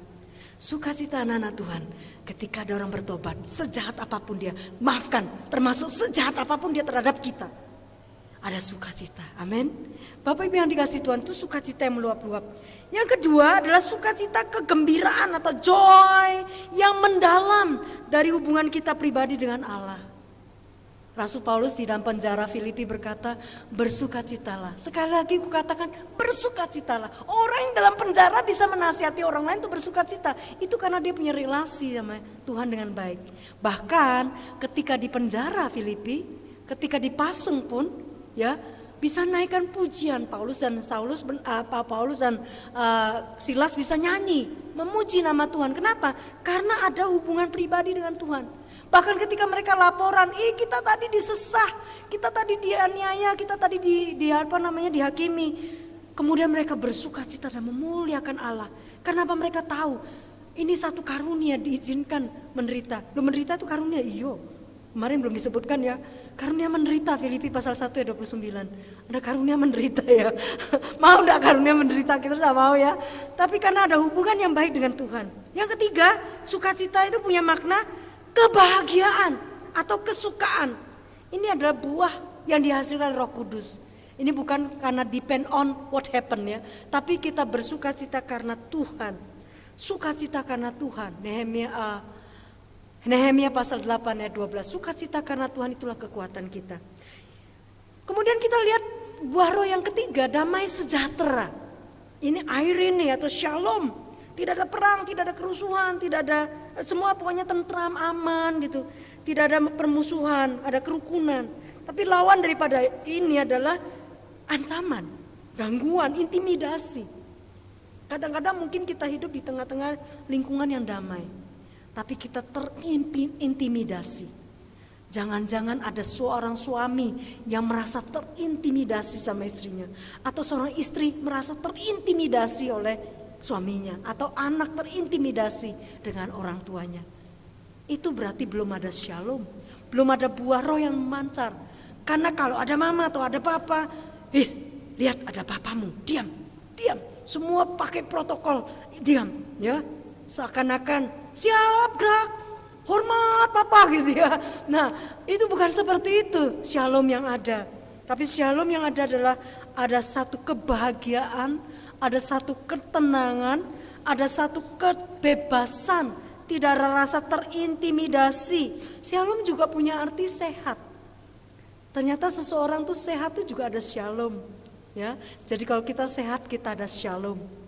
Sukacita anak-anak Tuhan ketika ada orang bertobat, sejahat apapun dia, maafkan, termasuk sejahat apapun dia terhadap kita. Ada sukacita, amin. Bapak Ibu yang dikasih Tuhan, itu sukacita yang meluap-luap. Yang kedua adalah sukacita kegembiraan atau joy yang mendalam dari hubungan kita pribadi dengan Allah. Rasul Paulus di dalam penjara Filipi berkata, bersukacitalah. Sekali lagi kukatakan, bersukacitalah. Orang yang dalam penjara bisa menasihati orang lain itu bersukacita. Itu karena dia punya relasi sama Tuhan dengan baik. Bahkan ketika di penjara Filipi, ketika dipasung pun, ya, bisa naikkan pujian. Paulus dan Silas bisa nyanyi, memuji nama Tuhan. Kenapa? Karena ada hubungan pribadi dengan Tuhan. Bahkan ketika mereka laporan, kita tadi disesah, kita tadi dianiaya, kita tadi dihakimi. Kemudian mereka bersukacita dan memuliakan Allah. Kenapa? Mereka tahu ini satu karunia diizinkan menderita. Lu menderita itu karunia, iyo. Kemarin belum disebutkan ya, karunia menderita, Filipi pasal 1 ayat 29. Ada karunia menderita ya. Mau enggak karunia menderita? Kita enggak mau ya. Tapi karena ada hubungan yang baik dengan Tuhan. Yang ketiga, sukacita itu punya makna kebahagiaan atau kesukaan. Ini adalah buah yang dihasilkan Roh Kudus. Ini bukan karena depend on what happen ya, tapi kita bersukacita karena Tuhan. Sukacita karena Tuhan. Nehemia pasal 8 ayat 12. Sukacita karena Tuhan itulah kekuatan kita. Kemudian kita lihat buah roh yang ketiga, damai sejahtera. Ini irene atau shalom. Tidak ada perang, tidak ada kerusuhan, tidak ada, semua pokoknya tentram, aman gitu. Tidak ada permusuhan, ada kerukunan. Tapi lawan daripada ini adalah ancaman, gangguan, intimidasi. Kadang-kadang mungkin kita hidup di tengah-tengah lingkungan yang damai, tapi kita terintimidasi. Jangan-jangan ada seorang suami yang merasa terintimidasi sama istrinya. Atau seorang istri merasa terintimidasi oleh suaminya. Atau anak terintimidasi dengan orang tuanya. Itu berarti belum ada shalom. Belum ada buah roh yang memancar. Karena kalau ada mama atau ada papa, lihat ada papamu, diam. Semua pakai protokol, diam. Ya, seakan-akan siap gerak. Hormat papa gitu ya. Nah, itu bukan seperti itu shalom yang ada. Tapi shalom yang ada adalah ada satu kebahagiaan, ada satu ketenangan, ada satu kebebasan, tidak ada rasa terintimidasi. Shalom juga punya arti sehat. Ternyata seseorang tuh sehat tuh juga ada shalom, ya. Jadi kalau kita sehat kita ada shalom.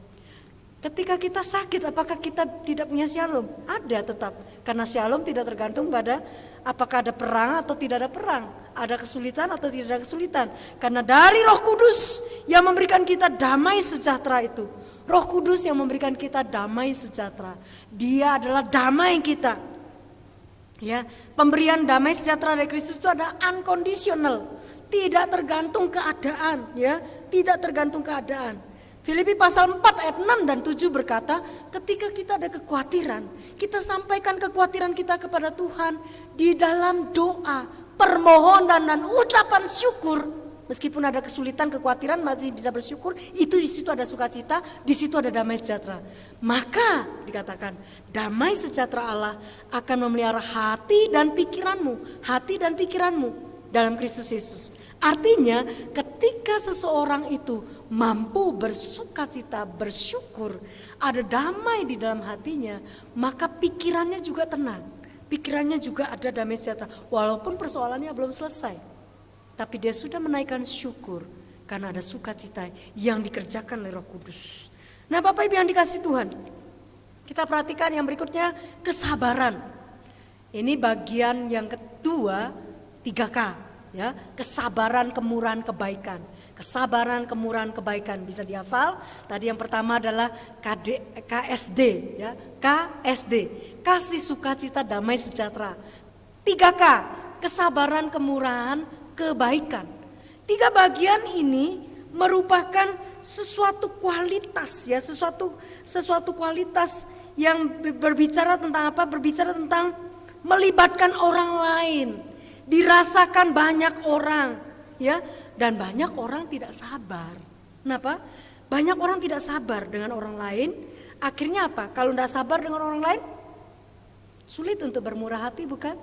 Ketika kita sakit, apakah kita tidak punya shalom? Ada tetap. Karena shalom tidak tergantung pada apakah ada perang atau tidak ada perang. Ada kesulitan atau tidak ada kesulitan. Karena dari Roh Kudus yang memberikan kita damai sejahtera itu. Roh Kudus yang memberikan kita damai sejahtera. Dia adalah damai kita. Ya, pemberian damai sejahtera dari Kristus itu ada unconditional. Tidak tergantung keadaan, ya. Tidak tergantung keadaan. Filipi pasal 4 ayat 6 dan 7 berkata, ketika kita ada kekhawatiran, kita sampaikan kekhawatiran kita kepada Tuhan di dalam doa, permohonan dan ucapan syukur. Meskipun ada kesulitan, kekhawatiran, masih bisa bersyukur. Itu di situ ada sukacita, di situ ada damai sejahtera. Maka dikatakan, damai sejahtera Allah akan memelihara hati dan pikiranmu dalam Kristus Yesus. Artinya ketika seseorang itu mampu bersukacita, bersyukur, ada damai di dalam hatinya, maka pikirannya juga tenang. Pikirannya juga ada damai sejahtera. Walaupun persoalannya belum selesai. Tapi dia sudah menaikkan syukur karena ada sukacita yang dikerjakan oleh Roh Kudus. Nah, Bapak Ibu yang dikasihi Tuhan, kita perhatikan yang berikutnya, kesabaran. Ini bagian yang kedua, 3K. Ya, kesabaran, kemurahan, kebaikan. Kesabaran, kemurahan, kebaikan bisa dihafal. Tadi yang pertama adalah KSD, ya, KSD, kasih sukacita, damai sejahtera. 3K, kesabaran, kemurahan, kebaikan. 3 bagian ini merupakan sesuatu kualitas, ya, sesuatu kualitas yang berbicara tentang apa? Berbicara tentang melibatkan orang lain. Dirasakan banyak orang, ya, dan banyak orang tidak sabar. Kenapa? Banyak orang tidak sabar dengan orang lain. Akhirnya apa? Kalau tidak sabar dengan orang lain, sulit untuk bermurah hati, bukan?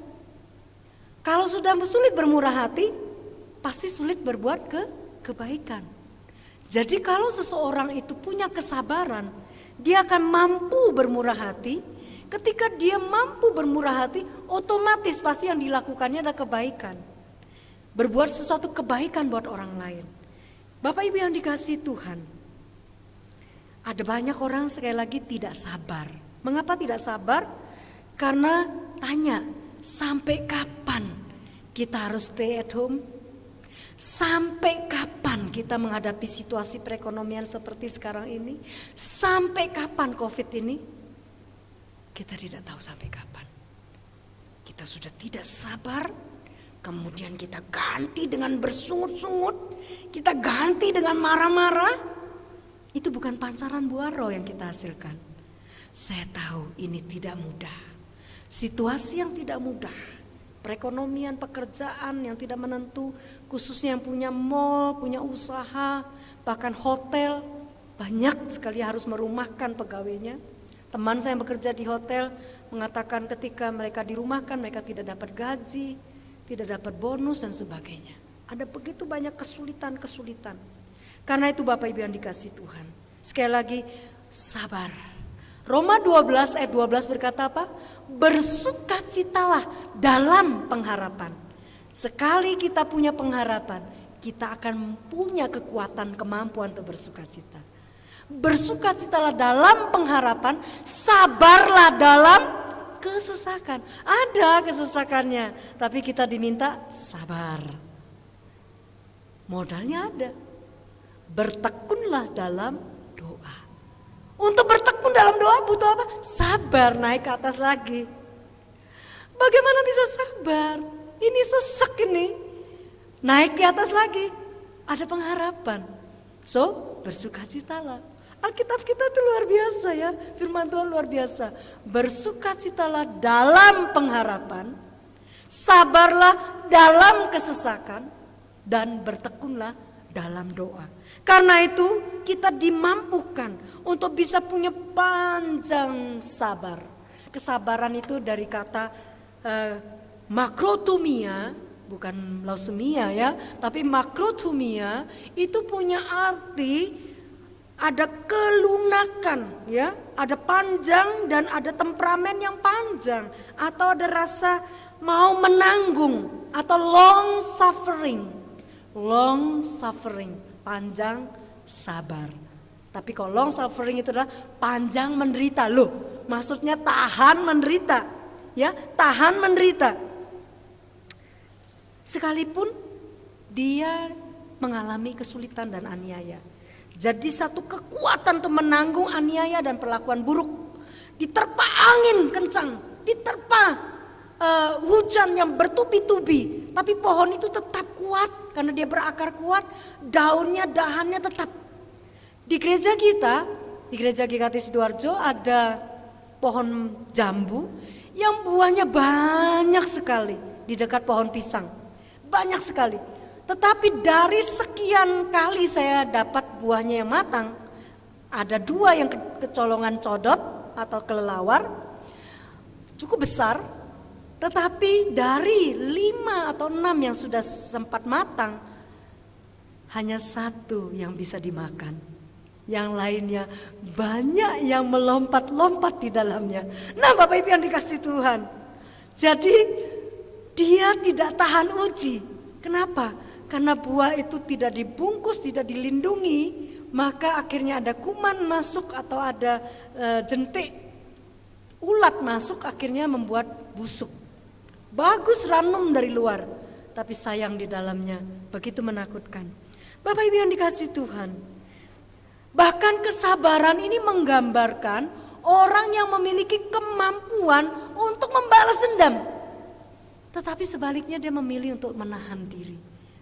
Kalau sudah sulit bermurah hati, pasti sulit berbuat kebaikan. Jadi kalau seseorang itu punya kesabaran, dia akan mampu bermurah hati. Ketika dia mampu bermurah hati, otomatis pasti yang dilakukannya ada kebaikan. Berbuat sesuatu kebaikan buat orang lain. Bapak Ibu yang dikasihi Tuhan, ada banyak orang sekali lagi tidak sabar. Mengapa tidak sabar? Karena tanya, sampai kapan kita harus stay at home? Sampai kapan kita menghadapi situasi perekonomian seperti sekarang ini? Sampai kapan COVID ini? Kita tidak tahu sampai kapan. Kita sudah tidak sabar, kemudian kita ganti dengan bersungut-sungut, kita ganti dengan marah-marah. Itu bukan pancaran buah roh yang kita hasilkan. Saya tahu ini tidak mudah. Situasi yang tidak mudah. Perekonomian, pekerjaan yang tidak menentu, khususnya yang punya mall, punya usaha, bahkan hotel, banyak sekali harus merumahkan pegawainya. Teman saya yang bekerja di hotel mengatakan ketika mereka dirumahkan, mereka tidak dapat gaji, tidak dapat bonus dan sebagainya. Ada begitu banyak kesulitan-kesulitan. Karena itu Bapak Ibu yang dikasihi Tuhan, sekali lagi sabar. Roma 12 ayat 12 berkata apa? Bersukacitalah dalam pengharapan. Sekali kita punya pengharapan, kita akan punya kekuatan, kemampuan untuk bersukacita. Bersukacitalah dalam pengharapan, sabarlah dalam kesesakan. Ada kesesakannya, tapi kita diminta sabar. Modalnya ada. Bertekunlah dalam doa. Untuk bertekun dalam doa butuh apa? Sabar, naik ke atas lagi. Bagaimana bisa sabar? ini sesek ini. Naik di atas lagi, ada pengharapan. So, bersukacitalah. Alkitab kita itu luar biasa ya, firman Tuhan luar biasa. Bersukacitalah dalam pengharapan, sabarlah dalam kesesakan, dan bertekunlah dalam doa. Karena itu kita dimampukan untuk bisa punya panjang sabar. Kesabaran itu dari kata makrotumia, bukan lausemia ya, tapi makrotumia itu punya arti ada kelunakan ya, ada panjang dan ada temperamen yang panjang, atau ada rasa mau menanggung, atau long suffering, panjang sabar. Tapi kalau long suffering itu adalah panjang menderita loh, maksudnya tahan menderita ya, tahan menderita. Sekalipun dia mengalami kesulitan dan aniaya. Jadi satu kekuatan untuk menanggung aniaya dan perlakuan buruk. Diterpa angin kencang, diterpa hujan yang bertubi-tubi, tapi pohon itu tetap kuat karena dia berakar kuat, dahannya tetap. Di gereja kita, di gereja GKT Sidoarjo ada pohon jambu yang buahnya banyak sekali di dekat pohon pisang. Banyak sekali. Tetapi dari sekian kali saya dapat buahnya yang matang, ada 2 yang kecolongan codot atau kelelawar, cukup besar. Tetapi dari 5 atau 6 yang sudah sempat matang, hanya 1 yang bisa dimakan. Yang lainnya banyak yang melompat-lompat di dalamnya. Nah Bapak Ibu yang dikasih Tuhan, jadi dia tidak tahan uji. Kenapa? Karena buah itu tidak dibungkus, tidak dilindungi, maka akhirnya ada kuman masuk atau ada jentik ulat masuk, akhirnya membuat busuk. Bagus ranum dari luar, tapi sayang di dalamnya, begitu menakutkan. Bapak Ibu yang dikasih Tuhan, bahkan kesabaran ini menggambarkan orang yang memiliki kemampuan untuk membalas dendam. Tetapi sebaliknya dia memilih untuk menahan diri.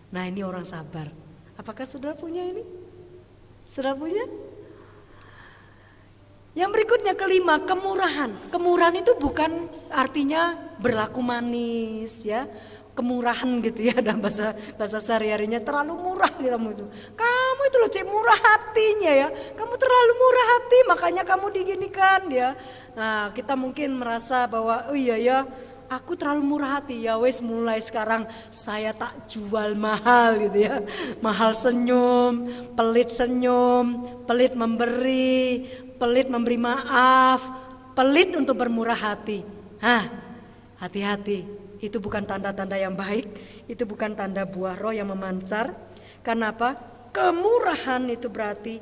Nah ini orang sabar. Apakah saudara punya ini? Saudara punya? Yang berikutnya kelima, kemurahan. Kemurahan itu bukan artinya berlaku manis ya. Kemurahan gitu ya, dalam bahasa sehari-harinya terlalu murah kamu itu. Kamu itu loh murah hatinya ya. Kamu terlalu murah hati makanya kamu diginikan ya. Nah kita mungkin merasa bahwa oh iya ya, aku terlalu murah hati ya wes, mulai sekarang saya tak jual mahal gitu ya. Mahal senyum, pelit memberi, pelit memberi maaf, pelit untuk bermurah hati. Hati-hati, itu bukan tanda-tanda yang baik, itu bukan tanda buah roh yang memancar. Karena apa? Kemurahan itu berarti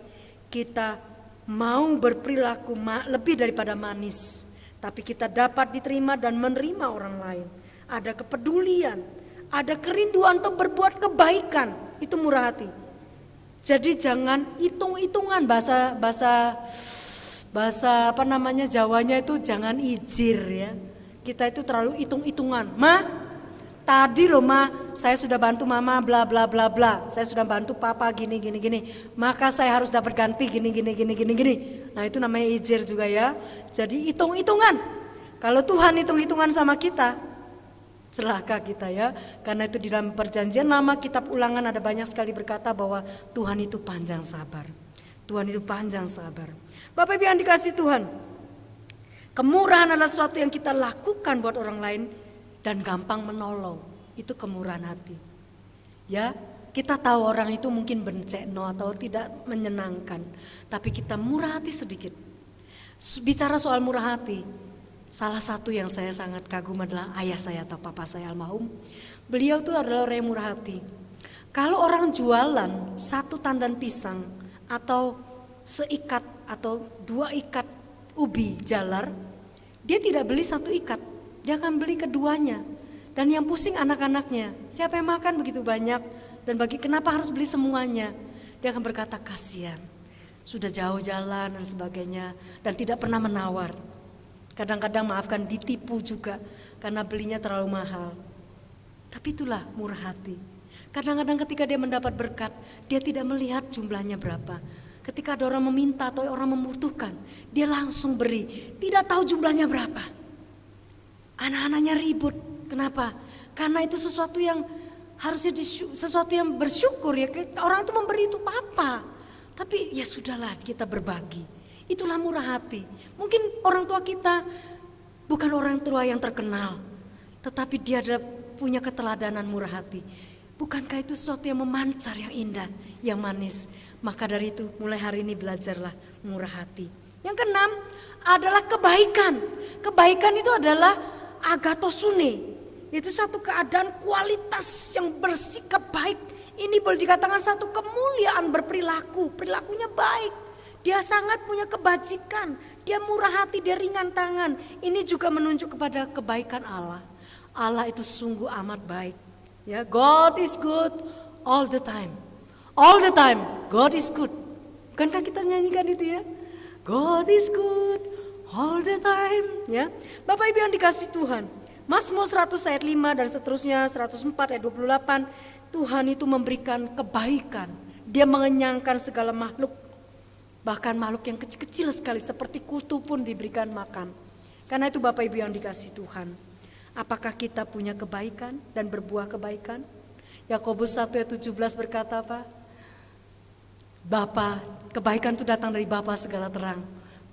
kita mau berperilaku lebih daripada manis, tapi kita dapat diterima dan menerima orang lain. Ada kepedulian, ada kerinduan untuk berbuat kebaikan, itu murah hati. Jadi jangan hitung-hitungan, bahasa Jawanya itu jangan ijir ya. Kita itu terlalu hitung-hitungan. Tadi loh saya sudah bantu mama bla bla bla bla. Saya sudah bantu papa gini. Maka saya harus dapat ganti gini. Nah itu namanya ijir juga ya. Jadi hitung-hitungan. Kalau Tuhan hitung-hitungan sama kita, celaka kita ya. Karena itu di dalam perjanjian lama kitab Ulangan ada banyak sekali berkata bahwa Tuhan itu panjang sabar. Tuhan itu panjang sabar. Bapak Ibu yang dikasih Tuhan, kemurahan adalah sesuatu yang kita lakukan buat orang lain dan gampang menolong. Itu kemurahan hati. Ya, kita tahu orang itu mungkin benceno atau tidak menyenangkan, tapi kita murah hati sedikit. Bicara soal murah hati, salah satu yang saya sangat kagum adalah ayah saya atau papa saya almarhum. Beliau itu adalah orang yang murah hati. Kalau orang jualan 1 tandan pisang atau seikat atau 2 ikat ubi jalar, dia tidak beli 1 ikat, dia akan beli keduanya. Dan yang pusing anak-anaknya, siapa yang makan begitu banyak, dan kenapa harus beli semuanya? Dia akan berkata kasihan, sudah jauh jalan dan sebagainya, dan tidak pernah menawar. Kadang-kadang maafkan ditipu juga karena belinya terlalu mahal. Tapi itulah murah hati. Kadang-kadang ketika dia mendapat berkat, dia tidak melihat jumlahnya berapa. Ketika ada orang meminta atau orang membutuhkan, dia langsung beri. Tidak tahu jumlahnya berapa. Anak-anaknya ribut. Kenapa? Karena itu sesuatu yang harusnya sesuatu yang bersyukur ya. Orang itu memberi itu apa? Tapi ya sudahlah, kita berbagi. Itulah murah hati. Mungkin orang tua kita bukan orang tua yang terkenal, tetapi dia punya keteladanan murah hati. Bukankah itu sesuatu yang memancar, yang indah, yang manis? Maka dari itu mulai hari ini belajarlah murah hati. Yang keenam adalah kebaikan. Kebaikan itu adalah agatosune. Itu satu keadaan kualitas yang bersikap baik. Ini boleh dikatakan satu kemuliaan berperilaku. Perilakunya baik. Dia sangat punya kebajikan. Dia murah hati, dia ringan tangan. Ini juga menunjuk kepada kebaikan Allah. Allah itu sungguh amat baik. Ya, God is good all the time. All the time, God is good. Bukankah kita nyanyikan itu ya? God is good all the time. Ya, Bapak Ibu yang dikasih Tuhan, Mazmur 100 ayat 5 dan seterusnya, 104 ayat 28, Tuhan itu memberikan kebaikan. Dia mengenyangkan segala makhluk. Bahkan makhluk yang kecil-kecil sekali seperti kutu pun diberikan makan. Karena itu Bapak Ibu yang dikasih Tuhan, apakah kita punya kebaikan dan berbuah kebaikan? Yakobus 1 ayat 17 berkata apa? Bapa, kebaikan itu datang dari Bapa segala terang.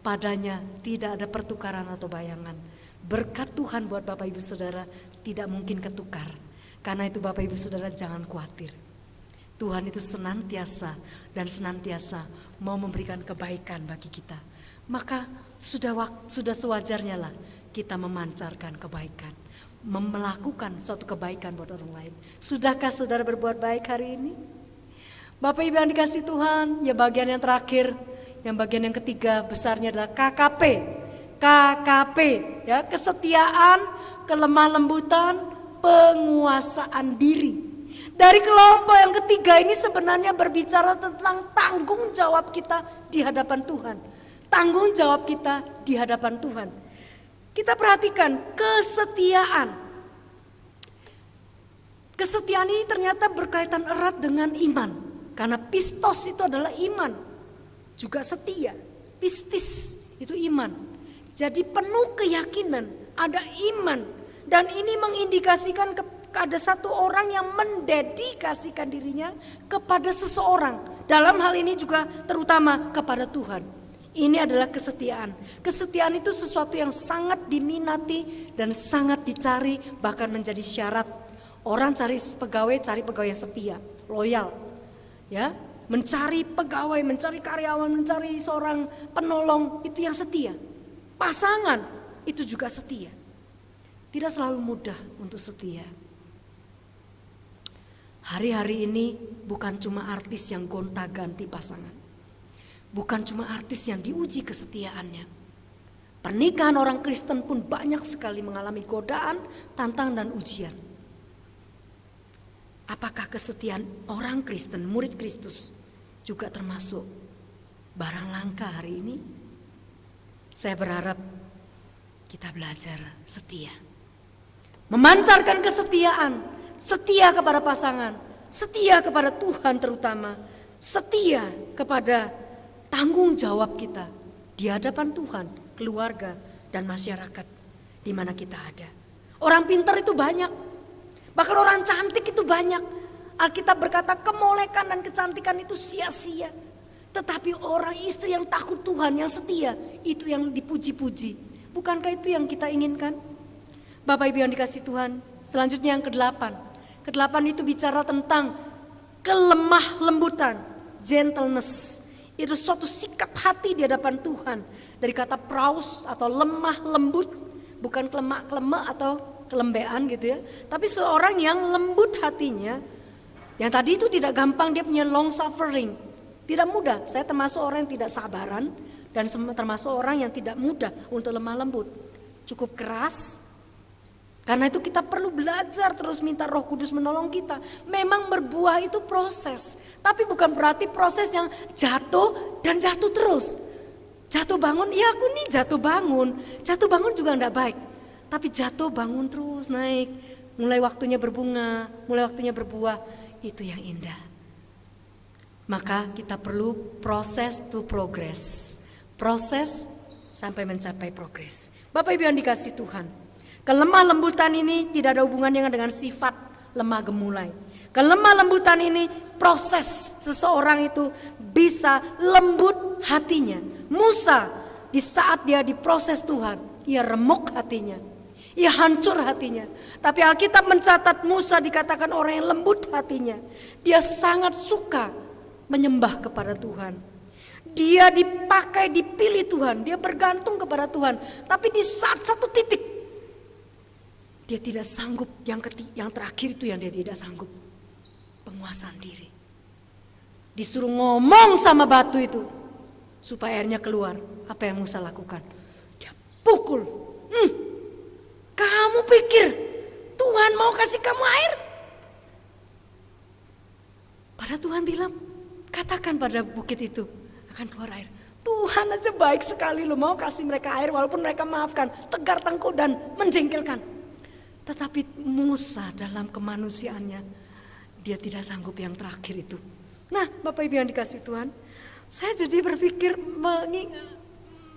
Padanya tidak ada pertukaran atau bayangan. Berkat Tuhan buat Bapak Ibu Saudara tidak mungkin ketukar. Karena itu Bapak Ibu Saudara jangan khawatir. Tuhan itu senantiasa dan senantiasa mau memberikan kebaikan bagi kita. Maka sudah sewajarnya lah kita memancarkan kebaikan, melakukan suatu kebaikan buat orang lain. Sudahkah saudara berbuat baik hari ini? Bapak Ibu yang dikasih Tuhan, ya bagian yang terakhir, yang bagian yang ketiga besarnya adalah KKP. KKP, ya, kesetiaan, kelemah lembutan, penguasaan diri. Dari kelompok yang ketiga ini sebenarnya berbicara tentang tanggung jawab kita di hadapan Tuhan. Tanggung jawab kita di hadapan Tuhan. Kita perhatikan kesetiaan. Kesetiaan ini ternyata berkaitan erat dengan iman. Karena pistos itu adalah iman. Juga setia. Pistis itu iman. Jadi penuh keyakinan, ada iman. Dan ini mengindikasikan ada satu orang yang mendedikasikan dirinya kepada seseorang. Dalam hal ini juga terutama kepada Tuhan. Ini adalah kesetiaan. Kesetiaan itu sesuatu yang sangat diminati dan sangat dicari, bahkan menjadi syarat. Orang cari pegawai yang setia, loyal. Ya, mencari pegawai, mencari karyawan, mencari seorang penolong itu yang setia. Pasangan itu juga setia. Tidak selalu mudah untuk setia. Hari-hari ini bukan cuma artis yang gonta-ganti pasangan. Bukan cuma artis yang diuji kesetiaannya. Pernikahan orang Kristen pun banyak sekali mengalami godaan, tantangan dan ujian. Apakah kesetiaan orang Kristen, murid Kristus juga termasuk barang langka hari ini? Saya berharap kita belajar setia. Memancarkan kesetiaan, setia kepada pasangan, setia kepada Tuhan terutama, setia kepada tanggung jawab kita di hadapan Tuhan, keluarga dan masyarakat di mana kita ada. Orang pintar itu banyak, bahkan orang cantik itu banyak. Alkitab berkata kemolekan dan kecantikan itu sia-sia. Tetapi orang istri yang takut Tuhan, yang setia, itu yang dipuji-puji. Bukankah itu yang kita inginkan? Bapak Ibu yang dikasih Tuhan, selanjutnya yang ke-8. Ke-8 itu bicara tentang kelemah lembutan, gentleness. Itu suatu sikap hati di hadapan Tuhan. Dari kata praus atau lemah lembut, bukan kelemak-kelemak atau kelembean gitu ya. Tapi seorang yang lembut hatinya, yang tadi itu tidak gampang, dia punya long suffering. Tidak mudah, saya termasuk orang yang tidak sabaran dan termasuk orang yang tidak mudah untuk lemah lembut. Cukup keras. Karena itu kita perlu belajar terus minta Roh Kudus menolong kita. Memang berbuah itu proses, tapi bukan berarti proses yang jatuh dan jatuh terus. Jatuh bangun, iya aku nih jatuh bangun juga enggak baik. Tapi jatuh bangun terus naik, mulai waktunya berbunga, mulai waktunya berbuah, itu yang indah. Maka kita perlu proses to progress. Proses sampai mencapai progres. Bapak Ibu yang dikasihi Tuhan, kelemah lembutan ini tidak ada hubungannya dengan sifat lemah gemulai. Kelemah lembutan ini proses seseorang itu bisa lembut hatinya. Musa di saat dia diproses Tuhan, ia remuk hatinya, ia hancur hatinya. Tapi Alkitab mencatat Musa dikatakan orang yang lembut hatinya. Dia sangat suka menyembah kepada Tuhan. Dia dipakai, dipilih Tuhan, dia bergantung kepada Tuhan. Tapi di saat satu titik dia tidak sanggup, yang terakhir itu yang dia tidak sanggup, penguasaan diri. Disuruh ngomong sama batu itu supaya airnya keluar. Apa yang Musa lakukan? Dia pukul. Kamu pikir Tuhan mau kasih kamu air? Padahal Tuhan bilang, katakan pada bukit itu akan keluar air. Tuhan aja baik sekali loh, mau kasih mereka air walaupun mereka maafkan, tegar tengkuk dan menjengkelkan. Tetapi Musa dalam kemanusiaannya, dia tidak sanggup yang terakhir itu. Nah, Bapak Ibu yang dikasihi Tuhan, saya jadi berpikir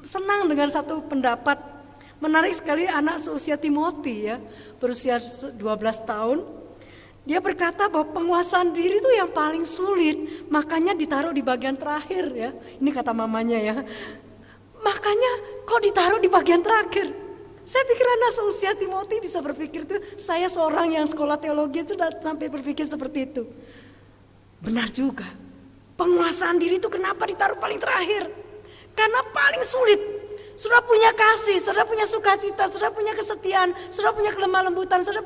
senang dengan satu pendapat menarik sekali anak seusia Timothy ya, berusia 12 tahun. Dia berkata bahwa penguasaan diri itu yang paling sulit, makanya ditaruh di bagian terakhir ya. Ini kata mamanya ya. Makanya kok ditaruh di bagian terakhir? Saya pikir anak seusia Timothy bisa berpikir itu. Saya seorang yang sekolah teologi sudah sampai berpikir seperti itu. Benar juga. Penguasaan diri itu kenapa ditaruh paling terakhir? Karena paling sulit. Sudah punya kasih, sudah punya sukacita, sudah punya kesetiaan, sudah punya kelemah lembutan, sudah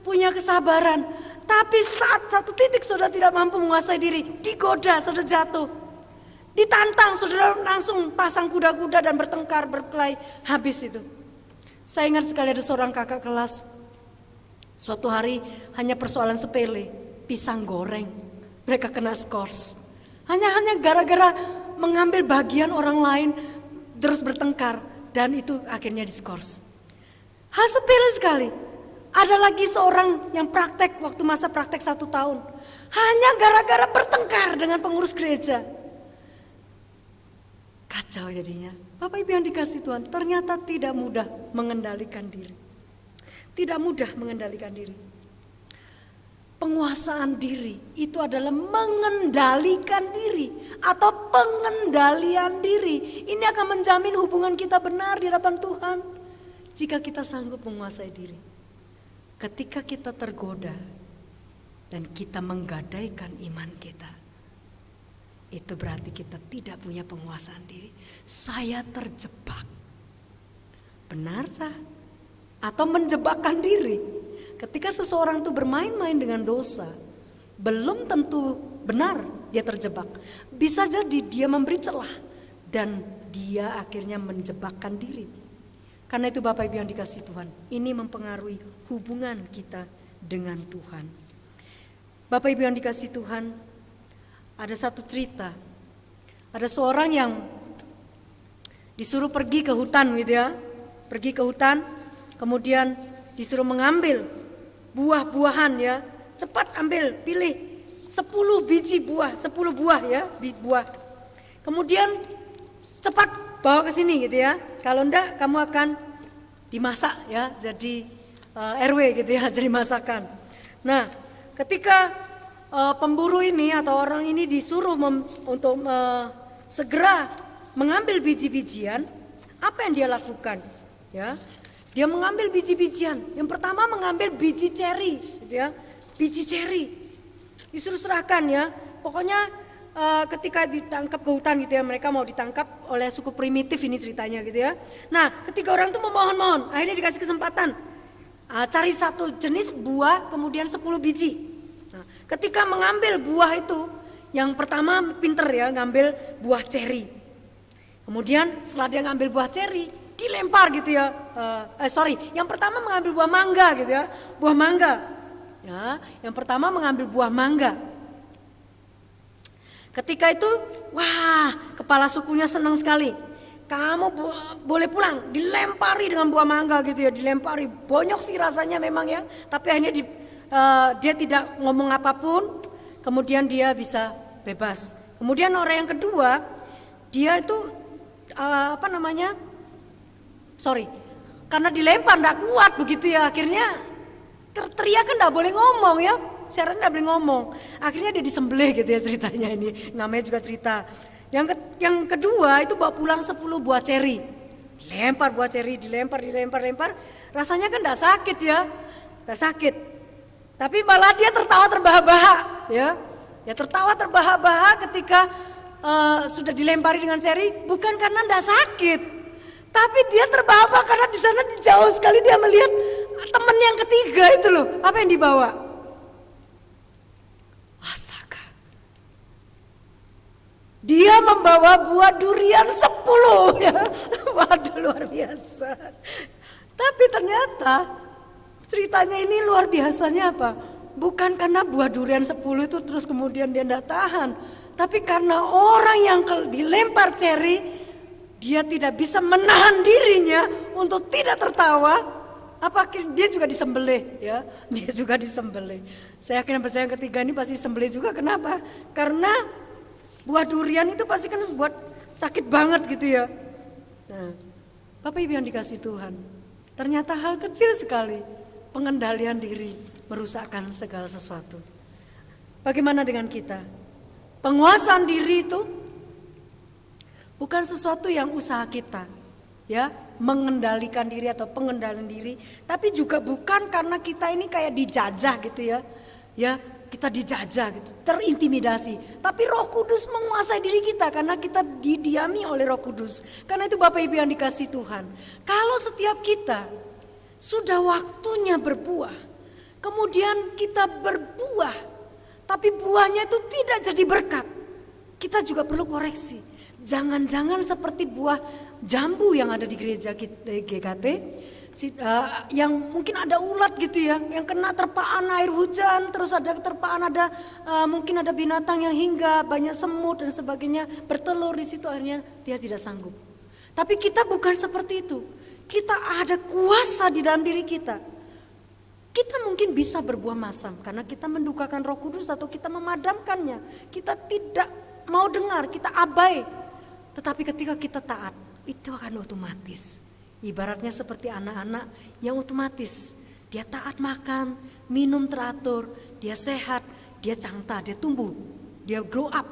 punya kesabaran. Tapi saat satu titik sudah tidak mampu menguasai diri, digoda, sudah jatuh. Ditantang, sudah langsung pasang kuda-kuda dan bertengkar, berkelahi, habis itu. Saya ingat sekali ada seorang kakak kelas. Suatu hari hanya persoalan sepele, pisang goreng. Mereka kena skors. Hanya gara-gara mengambil bagian orang lain terus bertengkar dan itu akhirnya diskors. Hal sepele sekali. Ada lagi seorang yang praktek waktu masa praktek 1 tahun. Hanya gara-gara bertengkar dengan pengurus gereja. Kacau jadinya. Bapak Ibu yang dikasihi Tuhan, ternyata tidak mudah mengendalikan diri. Tidak mudah mengendalikan diri. Penguasaan diri itu adalah mengendalikan diri atau pengendalian diri. Ini akan menjamin hubungan kita benar di hadapan Tuhan jika kita sanggup menguasai diri. Ketika kita tergoda dan kita menggadaikan iman kita, itu berarti kita tidak punya penguasaan diri. Saya terjebak. Benar sah? Atau menjebakkan diri. Ketika seseorang itu bermain-main dengan dosa, belum tentu benar dia terjebak. Bisa jadi dia memberi celah dan dia akhirnya menjebakkan diri. Karena itu Bapak Ibu yang dikasihi Tuhan, ini mempengaruhi hubungan kita dengan Tuhan. Bapak Ibu yang dikasihi Tuhan, ada satu cerita. Ada seorang yang disuruh pergi ke hutan gitu ya. Pergi ke hutan, kemudian disuruh mengambil buah-buahan ya. Cepat ambil, pilih 10 biji buah, 10 buah ya, buah. Kemudian cepat bawa ke sini gitu ya. Kalau enggak kamu akan dimasak ya, jadi RW gitu ya, jadi masakan. Nah, ketika pemburu ini atau orang ini disuruh untuk segera mengambil biji-bijian, apa yang dia lakukan? Ya, dia mengambil biji-bijian. Yang pertama mengambil biji ceri, gitu ya, biji ceri. Disuruh serahkan ya. Pokoknya ketika ditangkap ke hutan gitu ya, mereka mau ditangkap oleh suku primitif ini ceritanya gitu ya. Nah, ketika orang itu memohon-mohon, akhirnya dikasih kesempatan cari satu jenis buah, kemudian 10 biji. Nah, ketika mengambil buah itu, yang pertama pinter ya, ngambil buah ceri. Kemudian setelah dia ngambil buah ceri, dilempar gitu ya. Yang pertama mengambil buah mangga gitu ya, buah mangga. Ya, yang pertama mengambil buah mangga. Ketika itu, wah, kepala sukunya senang sekali. kamu boleh pulang. Dilempari dengan buah mangga gitu ya, dilempari. Bonyok sih rasanya memang ya, tapi akhirnya dia tidak ngomong apapun, kemudian dia bisa bebas. Kemudian orang yang kedua, dia itu karena dilempar tidak kuat begitu ya, akhirnya teriak kan tidak boleh ngomong ya, syaratnya tidak boleh ngomong. Akhirnya dia disembelih gitu ya ceritanya ini, namanya juga cerita. Yang kedua itu bawa pulang 10 buah ceri, dilempar buah ceri, dilempar, rasanya kan tidak sakit ya, tidak sakit. Tapi malah dia tertawa terbahak-bahak ya, tertawa terbahak-bahak ketika sudah dilempari dengan ceri, bukan karena tidak sakit, tapi dia terbahak-bahak karena di sana jauh sekali dia melihat teman yang ketiga itu loh, apa yang dibawa? Astaga. Dia membawa buah durian 10 ya. Waduh, luar biasa. Tapi ternyata ceritanya ini luar biasanya apa? Bukan karena buah durian 10 itu terus kemudian dia tidak tahan, tapi karena orang yang dilempar ceri, dia tidak bisa menahan dirinya untuk tidak tertawa. Dia juga disembelih ya, dia juga disembelih. Saya yakin yang ketiga ini pasti sembelih juga. Kenapa? Karena buah durian itu pasti kan buat sakit banget gitu ya. Nah, Bapak Ibu yang dikasih Tuhan, ternyata hal kecil sekali, pengendalian diri merusakkan segala sesuatu. Bagaimana dengan kita? Penguasaan diri itu bukan sesuatu yang usaha kita, ya, mengendalikan diri atau pengendalian diri, tapi juga bukan karena kita ini kayak dijajah gitu ya, kita dijajah gitu, terintimidasi. Tapi Roh Kudus menguasai diri kita karena kita didiami oleh Roh Kudus. Karena itu Bapak Ibu yang dikasih Tuhan, kalau setiap kita sudah waktunya berbuah, kemudian kita berbuah, tapi buahnya itu tidak jadi berkat, kita juga perlu koreksi. Jangan-jangan seperti buah jambu yang ada di gereja GKT, yang mungkin ada ulat gitu ya, yang kena terpaan air hujan, terus ada terpaan, mungkin ada binatang yang hinggap, banyak semut dan sebagainya, bertelur di situ, akhirnya dia tidak sanggup. Tapi kita bukan seperti itu. Kita ada kuasa di dalam diri kita. Kita mungkin bisa berbuah masam karena kita mendukakan Roh Kudus atau kita memadamkannya. Kita tidak mau dengar, kita abai. Tetapi ketika kita taat, itu akan otomatis. Ibaratnya seperti anak-anak yang otomatis. Dia taat makan, minum teratur, dia sehat, dia cangta, dia tumbuh, dia grow up.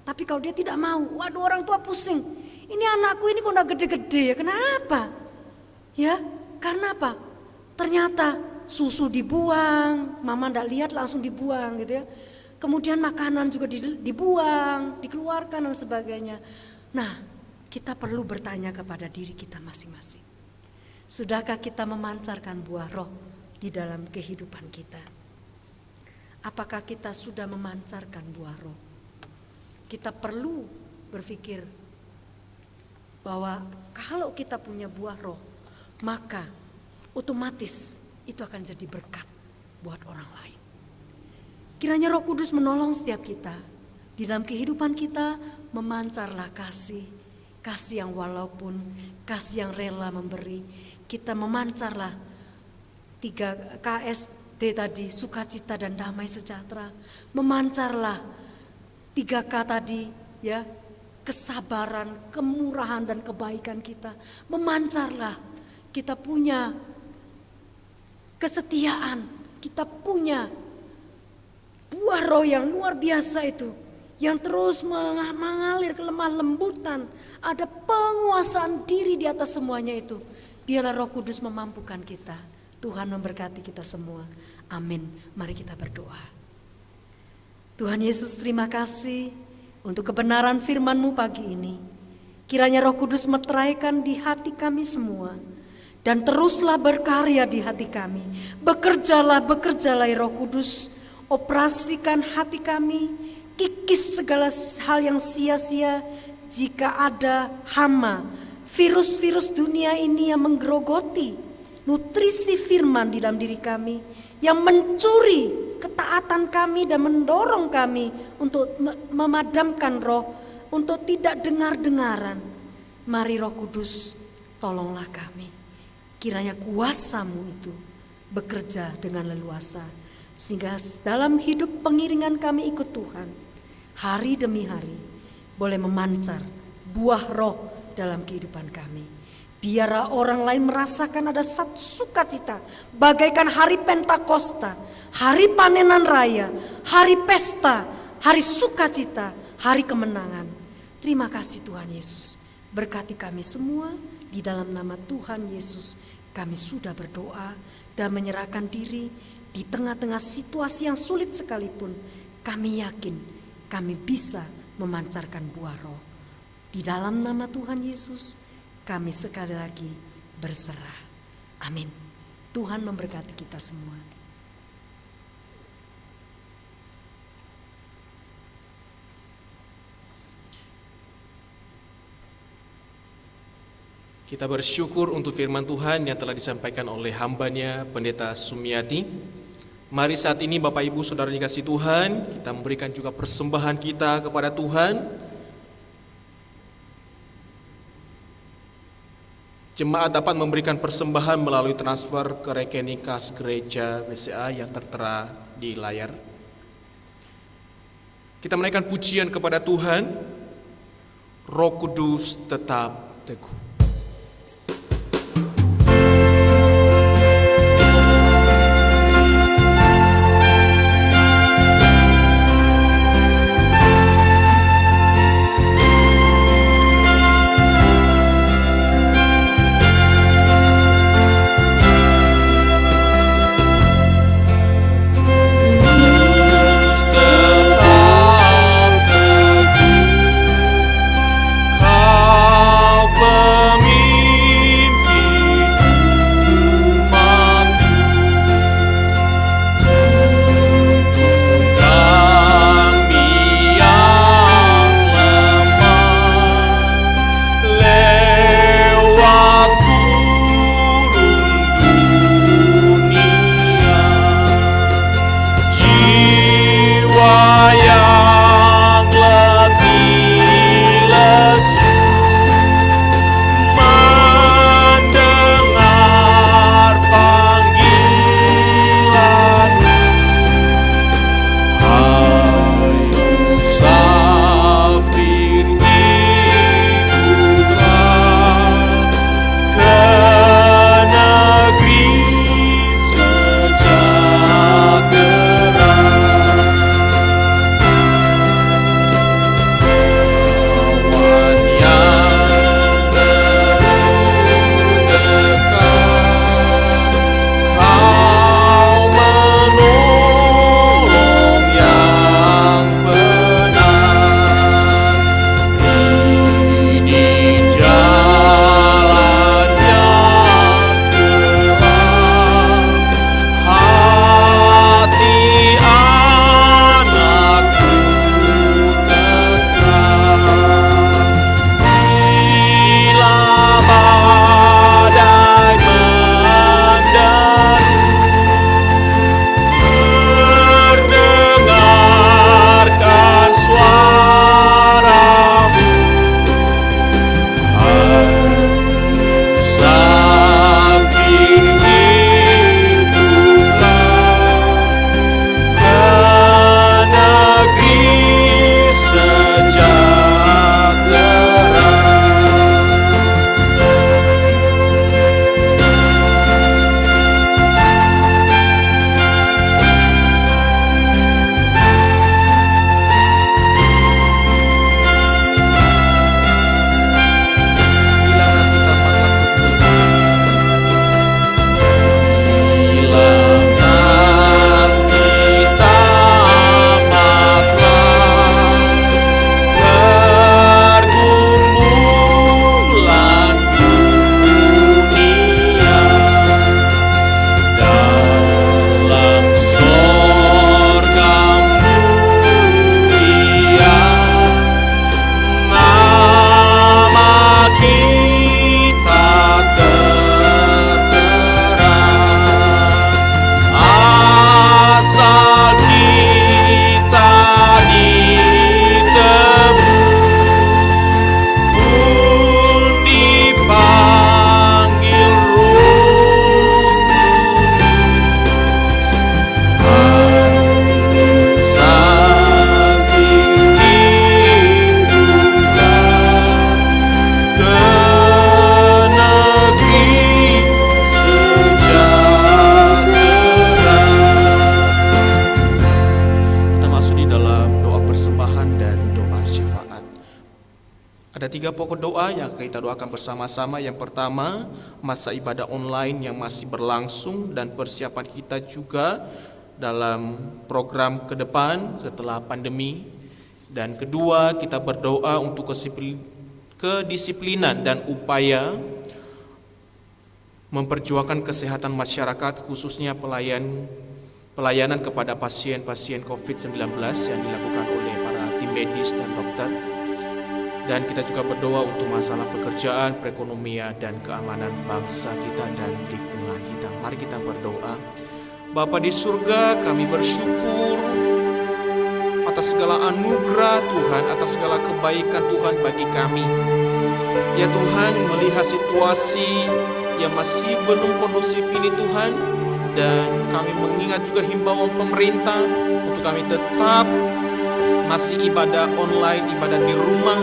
Tapi kalau dia tidak mau, waduh, orang tua pusing. Ini anakku ini kok udah gede-gede ya, kenapa? Ya, karena apa? Ternyata susu dibuang, mama ndak lihat langsung dibuang gitu ya. Kemudian makanan juga dibuang, dikeluarkan dan sebagainya. Nah, kita perlu bertanya kepada diri kita masing-masing. Sudahkah kita memancarkan buah roh di dalam kehidupan kita? Apakah kita sudah memancarkan buah roh? Kita perlu berpikir bahwa kalau kita punya buah roh, maka otomatis itu akan jadi berkat buat orang lain. Kiranya Roh Kudus menolong setiap kita di dalam kehidupan kita, memancarlah kasih yang walaupun kasih yang rela memberi. Kita memancarlah 3 KSD tadi, sukacita dan damai sejahtera. Memancarlah 3K tadi ya, kesabaran, kemurahan dan kebaikan kita. Memancarlah, kita punya kesetiaan, kita punya buah roh yang luar biasa itu, yang terus mengalir ke lemah lembutan. Ada penguasaan diri di atas semuanya itu. Biarlah Roh Kudus memampukan kita. Tuhan memberkati kita semua. Amin. Mari kita berdoa. Tuhan Yesus, terima kasih untuk kebenaran firman-Mu pagi ini. Kiranya Roh Kudus meteraikan di hati kami semua. Dan teruslah berkarya di hati kami. Bekerjalah ya Roh Kudus. Operasikan hati kami. Kikis segala hal yang sia-sia. Jika ada hama, virus-virus dunia ini yang menggerogoti nutrisi firman di dalam diri kami, yang mencuri ketaatan kami dan mendorong kami untuk memadamkan roh, untuk tidak dengar-dengaran. Mari Roh Kudus, tolonglah kami. Kiranya kuasa-Mu itu bekerja dengan leluasa, sehingga dalam hidup pengiringan kami ikut Tuhan, hari demi hari boleh memancar buah roh dalam kehidupan kami. Biarlah orang lain merasakan ada satu sukacita, bagaikan hari Pentakosta, hari panenan raya, hari pesta, hari sukacita, hari kemenangan. Terima kasih Tuhan Yesus. Berkati kami semua, di dalam nama Tuhan Yesus kami sudah berdoa dan menyerahkan diri. Di tengah-tengah situasi yang sulit sekalipun, kami yakin kami bisa memancarkan buah roh. Di dalam nama Tuhan Yesus, kami sekali lagi berserah. Amin. Tuhan memberkati kita semua. Kita bersyukur untuk firman Tuhan yang telah disampaikan oleh hambanya Pendeta Sumiati. Mari saat ini Bapak Ibu Saudara dikasih Tuhan, kita memberikan juga persembahan kita kepada Tuhan. Jemaat dapat memberikan persembahan melalui transfer ke rekening kas gereja BCA yang tertera di layar. Kita menaikkan pujian kepada Tuhan. Roh Kudus tetap teguh. Kau 3 pokok doa yang kita doakan bersama-sama. Yang pertama, masa ibadah online yang masih berlangsung dan persiapan kita juga dalam program ke depan setelah pandemi. Dan kedua, kita berdoa untuk kedisiplinan dan upaya memperjuangkan kesehatan masyarakat, khususnya pelayanan kepada pasien-pasien COVID-19 yang dilakukan oleh para tim medis dan dokter. Dan kita juga berdoa untuk masalah pekerjaan, perekonomian, dan keamanan bangsa kita dan lingkungan kita. Mari kita berdoa. Bapa di surga, kami bersyukur atas segala anugerah Tuhan, atas segala kebaikan Tuhan bagi kami. Ya Tuhan, melihat situasi yang masih belum kondusif ini Tuhan, dan kami mengingat juga himbauan pemerintah untuk kami tetap masih ibadah online, ibadah di rumah.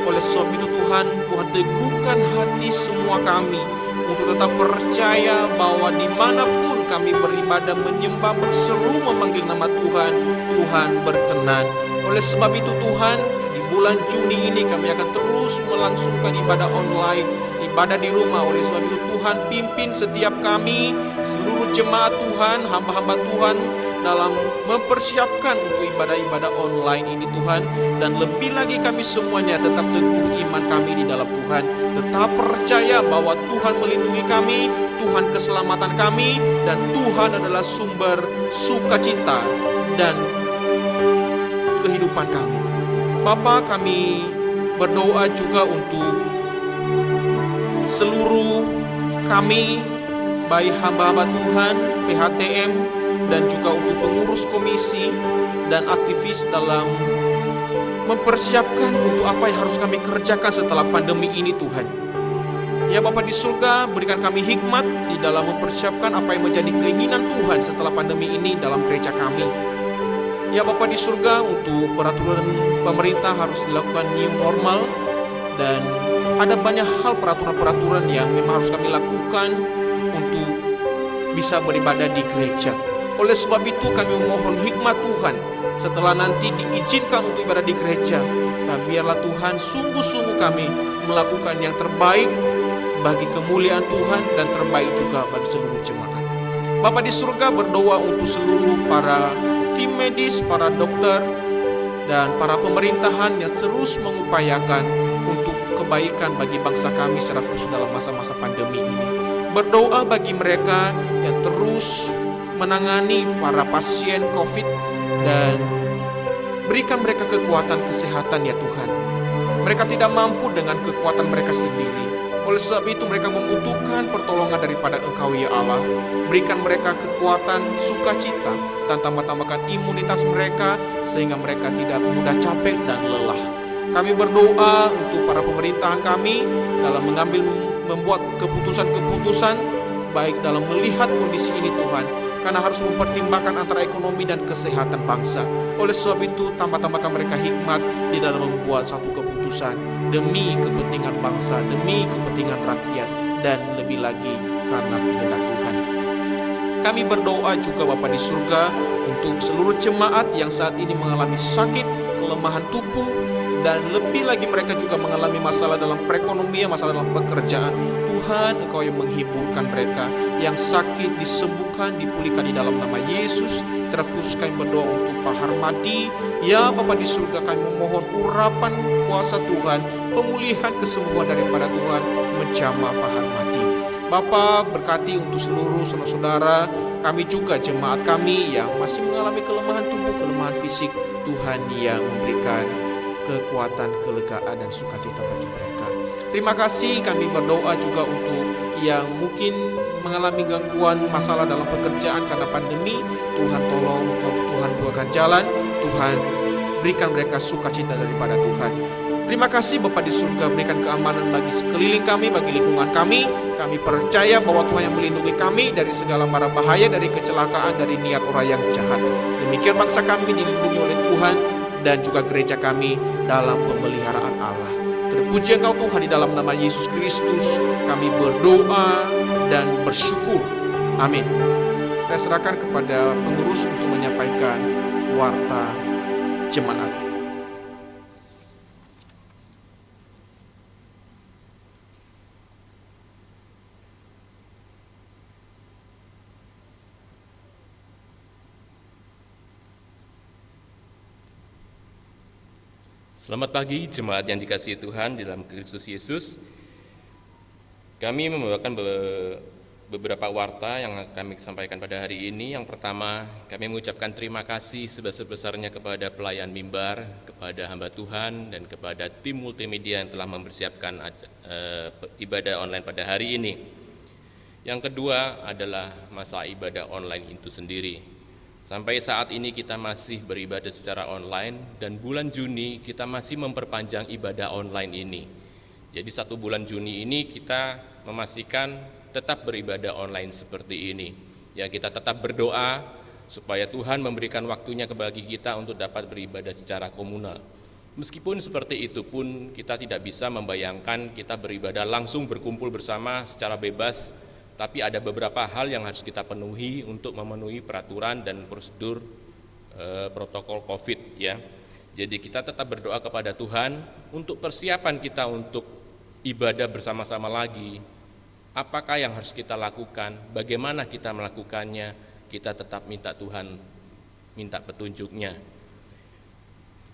Oleh sebab itu Tuhan teguhkan hati semua kami untuk tetap percaya bahwa dimanapun kami beribadah, menyembah, berseru, memanggil nama Tuhan, Tuhan berkenan. Oleh sebab itu Tuhan, di bulan Juni ini kami akan terus melangsungkan ibadah online, ibadah di rumah. Oleh sebab itu Tuhan, pimpin setiap kami, seluruh jemaat Tuhan, hamba-hamba Tuhan, dalam mempersiapkan untuk ibadah-ibadah online ini Tuhan. Dan lebih lagi kami semuanya tetap teguh iman kami di dalam Tuhan, tetap percaya bahwa Tuhan melindungi kami, Tuhan keselamatan kami, dan Tuhan adalah sumber sukacita dan kehidupan kami. Bapa, kami berdoa juga untuk seluruh kami, baik hamba-hamba Tuhan, PHTM, dan juga untuk pengurus komisi dan aktivis dalam mempersiapkan untuk apa yang harus kami kerjakan setelah pandemi ini Tuhan. Ya Bapa di surga, berikan kami hikmat di dalam mempersiapkan apa yang menjadi keinginan Tuhan setelah pandemi ini dalam gereja kami. Ya Bapa di surga, untuk peraturan pemerintah harus dilakukan new normal, dan ada banyak hal peraturan-peraturan yang memang harus kami lakukan untuk bisa beribadah di gereja. Oleh sebab itu kami memohon hikmat Tuhan setelah nanti diizinkan untuk ibadah di gereja. Nah, biarlah Tuhan sungguh-sungguh kami melakukan yang terbaik bagi kemuliaan Tuhan dan terbaik juga bagi seluruh jemaat. Bapa di surga, berdoa untuk seluruh para tim medis, para dokter, dan para pemerintahan yang terus mengupayakan untuk kebaikan bagi bangsa kami secara khusus dalam masa-masa pandemi ini. Berdoa bagi mereka yang terus menangani para pasien COVID, dan berikan mereka kekuatan kesehatan ya Tuhan. Mereka tidak mampu dengan kekuatan mereka sendiri. Oleh sebab itu mereka membutuhkan pertolongan daripada Engkau ya Allah. Berikan mereka kekuatan, sukacita, dan tambah-tambahkan imunitas mereka sehingga mereka tidak mudah capek dan lelah. Kami berdoa untuk para pemerintahan kami dalam membuat keputusan-keputusan baik dalam melihat kondisi ini Tuhan, karena harus mempertimbangkan antara ekonomi dan kesehatan bangsa. Oleh sebab itu tambah-tambahkan mereka hikmat di dalam membuat satu keputusan demi kepentingan bangsa, demi kepentingan rakyat, dan lebih lagi karena kehendak Tuhan. Kami berdoa juga Bapa di surga untuk seluruh jemaat yang saat ini mengalami sakit, kelemahan tubuh, dan lebih lagi mereka juga mengalami masalah dalam perekonomian, masalah dalam pekerjaan. Tuhan, Engkau yang menghiburkan mereka, yang sakit disembuhkan, dipulihkan di dalam nama Yesus. Secara khusus kami berdoa untuk Pak Harmadi. Ya Bapa di surga, kami memohon urapan kuasa Tuhan, pemulihan kesembuhan daripada Tuhan menjamah Pak Harmadi. Bapa, berkati untuk seluruh saudara-saudara kami juga, jemaat kami yang masih mengalami kelemahan tubuh, kelemahan fisik. Tuhan yang memberikan kekuatan, kelegaan, dan sukacita bagi mereka. Terima kasih. Kami berdoa juga untuk yang mungkin mengalami gangguan masalah dalam pekerjaan karena pandemi. Tuhan tolong, Tuhan bukakan jalan, Tuhan berikan mereka sukacita daripada Tuhan. Terima kasih Bapa di surga, berikan keamanan bagi sekeliling kami, bagi lingkungan kami. Kami percaya bahwa Tuhan yang melindungi kami dari segala mara bahaya, dari kecelakaan, dari niat orang yang jahat. Demikian bangsa kami dilindungi oleh Tuhan, dan juga gereja kami dalam pemeliharaan Allah. Terpuji Engkau Tuhan, di dalam nama Yesus Kristus kami berdoa dan bersyukur. Amin. Saya serahkan kepada pengurus untuk menyampaikan warta jemaat. Selamat pagi jemaat yang dikasihi Tuhan di dalam Kristus Yesus. Kami membawakan beberapa warta yang kami sampaikan pada hari ini. Yang pertama, kami mengucapkan terima kasih sebesar-besarnya kepada pelayan mimbar, kepada hamba Tuhan, dan kepada tim multimedia yang telah mempersiapkan ibadah online pada hari ini. Yang kedua adalah masa ibadah online itu sendiri. Sampai saat ini kita masih beribadah secara online, dan bulan Juni kita masih memperpanjang ibadah online ini. Jadi 1 bulan Juni ini kita memastikan tetap beribadah online seperti ini. Ya, kita tetap berdoa supaya Tuhan memberikan waktunya bagi kita untuk dapat beribadah secara komunal. Meskipun seperti itu pun kita tidak bisa membayangkan kita beribadah langsung berkumpul bersama secara bebas, tapi ada beberapa hal yang harus kita penuhi untuk memenuhi peraturan dan prosedur protokol COVID ya. Jadi kita tetap berdoa kepada Tuhan untuk persiapan kita untuk ibadah bersama-sama lagi. Apakah yang harus kita lakukan? Bagaimana kita melakukannya? Kita tetap minta Tuhan, minta petunjuknya.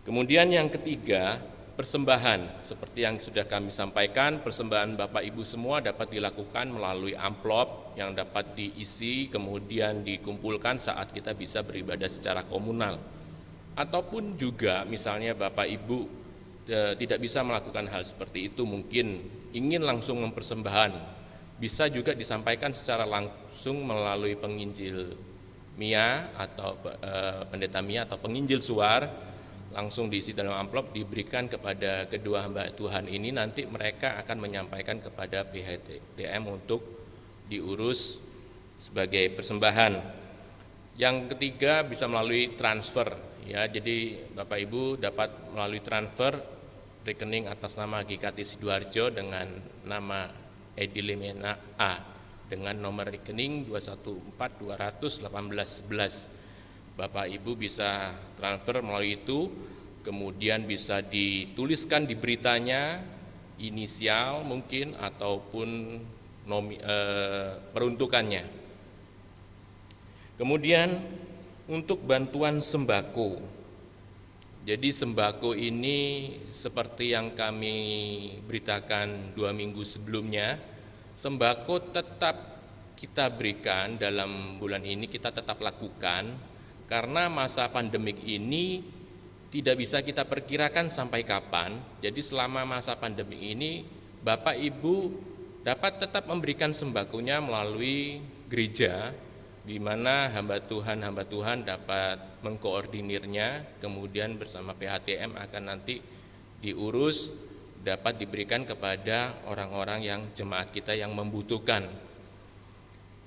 Kemudian yang ketiga, persembahan. Seperti yang sudah kami sampaikan, persembahan Bapak Ibu semua dapat dilakukan melalui amplop yang dapat diisi kemudian dikumpulkan saat kita bisa beribadah secara komunal. Ataupun juga misalnya Bapak Ibu tidak bisa melakukan hal seperti itu, mungkin ingin langsung mempersembahkan, bisa juga disampaikan secara langsung melalui penginjil Mia atau pendeta Mia atau penginjil suar, langsung diisi dalam amplop, diberikan kepada kedua hamba Tuhan ini. Nanti mereka akan menyampaikan kepada PHDM untuk diurus sebagai persembahan. Yang ketiga bisa melalui transfer ya. Jadi Bapak Ibu dapat melalui transfer rekening atas nama GKT Sidoarjo dengan nama Edi Lemena A dengan nomor rekening 214-200-1811. Bapak Ibu bisa transfer melalui itu, kemudian bisa dituliskan di beritanya inisial mungkin ataupun peruntukannya. Kemudian untuk bantuan sembako. Jadi sembako ini seperti yang kami beritakan 2 minggu sebelumnya, sembako tetap kita berikan dalam bulan ini, kita tetap lakukan. Karena masa pandemik ini tidak bisa kita perkirakan sampai kapan. Jadi selama masa pandemik ini Bapak Ibu dapat tetap memberikan sembakonya melalui gereja, di mana hamba Tuhan dapat mengkoordinirnya, kemudian bersama PHTM akan nanti diurus, dapat diberikan kepada orang-orang yang jemaat kita yang membutuhkan.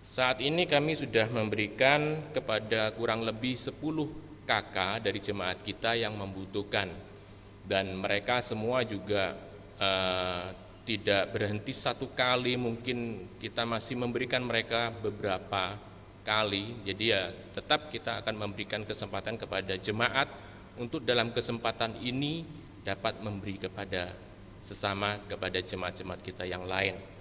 Saat ini kami sudah memberikan kepada kurang lebih 10 kakak dari jemaat kita yang membutuhkan, dan mereka semua juga tidak berhenti satu kali, mungkin kita masih memberikan mereka beberapa kali. Jadi ya tetap kita akan memberikan kesempatan kepada jemaat untuk dalam kesempatan ini dapat memberi kepada sesama, kepada jemaat-jemaat kita yang lain.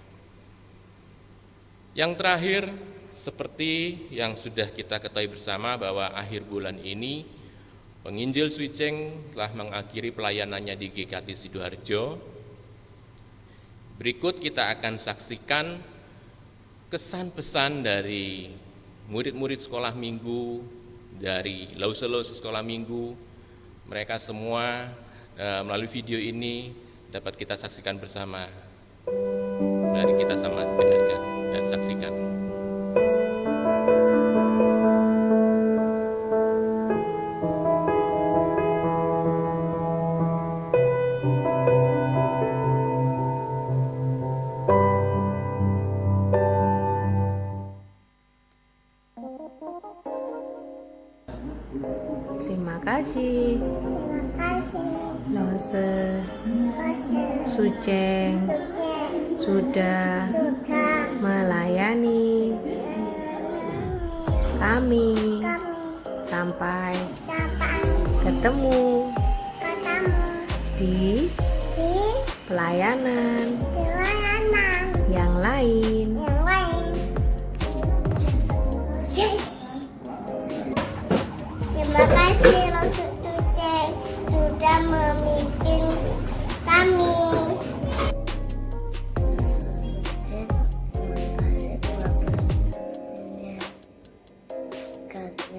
Yang terakhir, seperti yang sudah kita ketahui bersama bahwa akhir bulan ini penginjil Swiceng telah mengakhiri pelayanannya di GKT Sidoarjo. Berikut kita akan saksikan kesan pesan dari murid-murid sekolah minggu, dari lause-lause sekolah minggu. Mereka semua melalui video ini dapat kita saksikan bersama. Mari kita sama dengarkan dan saksikan. Terima kasih. Lose Suceng sudah melayani kami sampai ketemu di pelayanan yang lain. Terima kasih Lose Suceng sudah memimpin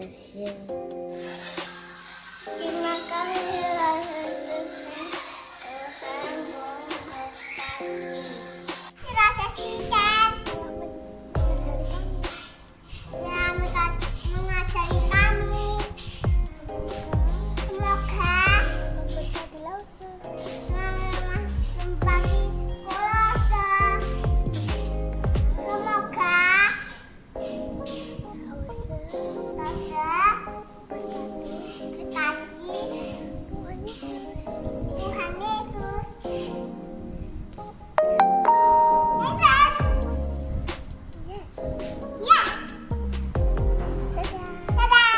Yesus. Terima kasih Yesus, Tuhan memberkati. Rasa Tuhan yang mengajari kami. Semoga memberkati Lause, membagi Kolose. Semoga berkati Tuhan Yesus. Yes. Yes. Dadah.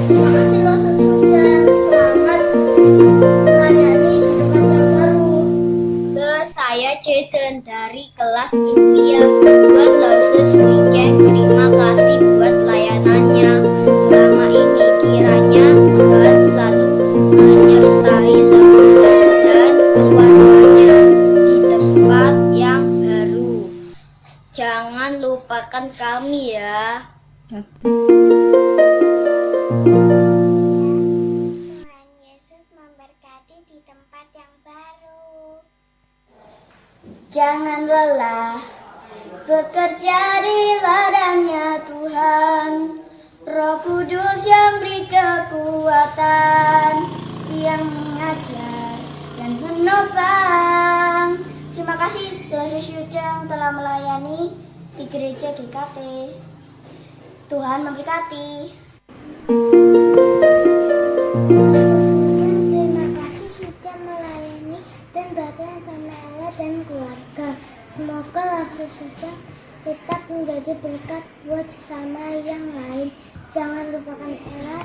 Terima kasih loh sudah selamat melayani di tempat yang baru. Saya Jaden dari kelas India buat Loses Weekend. Terima kasih buat layanannya selama ini. Kiranya Tuhan selalu menyertai Loses dan keluarganya di tempat yang baru. Jangan lupakan kami ya. Tuhan Yesus memberkati di tempat yang baru. Jangan lelah bekerja di ladangnya Tuhan. Roh Kudus yang beri kekuatan, yang mengajar dan menopang. Terima kasih Loses Yuceng telah melayani di gereja GKT. Tuhan memberkati. Terima kasih sudah melayani dan perhatian sama Ella dan keluarga. Semoga Loses Yuceng tetap menjadi berkat buat sesama yang lain. Jangan lupakan Ella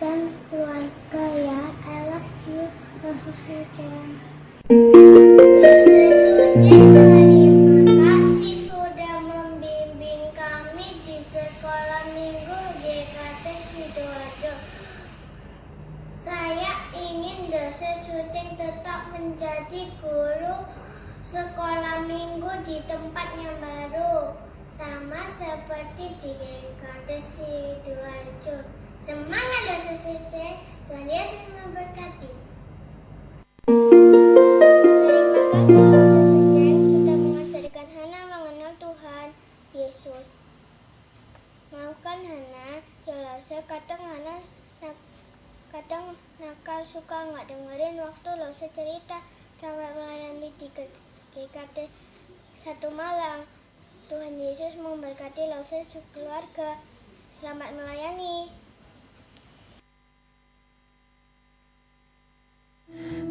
dan keluarga ya. I love you, Loses Yuceng. Terima kasih sudah membimbing kami di sekolah minggu GKT Sidoarjo. Saya ingin Loses Yuceng tetap menjadi guru sekolah minggu di tempat yang baru, sama seperti di GKT Sidoarjo. Semangat Loses Yuceng, Tuhan Yesus memberkati. Terima kasih Loses Yuceng sudah mengajarkan Hana mengenal Tuhan Yesus. Maafkan Hana, ya Lose, kadang Hana kadang nakal, suka nggak dengerin waktu Lose cerita sampai melayani di GKT satu Malang. Tuhan Yesus memberkati Lose keluarga. Selamat melayani.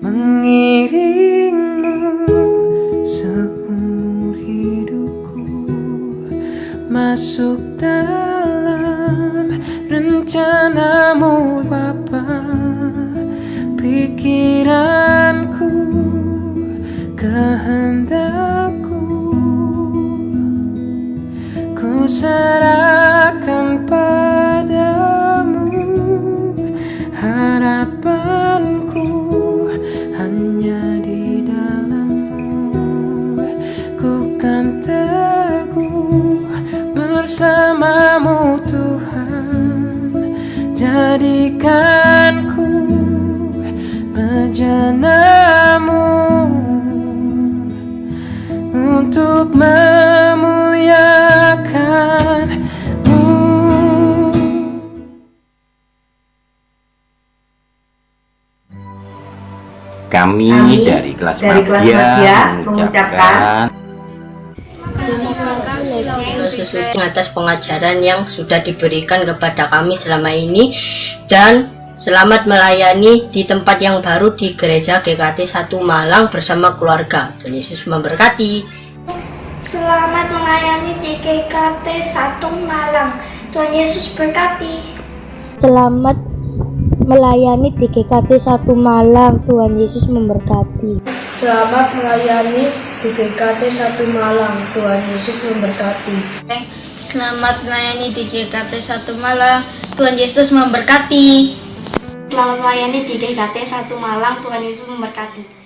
Mengiringmu seumur hidupku, masuk dalam rencanamu Bapa. Pikiranku, kehendakku, ku serahkan padamu. Harapanku hanya di dalam-Mu. Ku kan teguh bersama-Mu Tuhan. Jadikanku bejana-Mu untuk memuliakan-Mu. Kami dari kelas Madya mengucapkan atas pengajaran yang sudah diberikan kepada kami selama ini, dan selamat melayani di tempat yang baru di gereja GKT 1 Malang bersama keluarga. Tuhan Yesus memberkati. Selamat melayani di GKT 1 Malang. Tuhan Yesus berkati. Selamat melayani di GKT 1 Malang. Tuhan Yesus memberkati. Selamat melayani di GKT 1 Malang. Tuhan Yesus memberkati. Selamat melayani di GKT 1 Malang. Tuhan Yesus memberkati. Selamat melayani di GKT 1 Malang. Tuhan Yesus memberkati.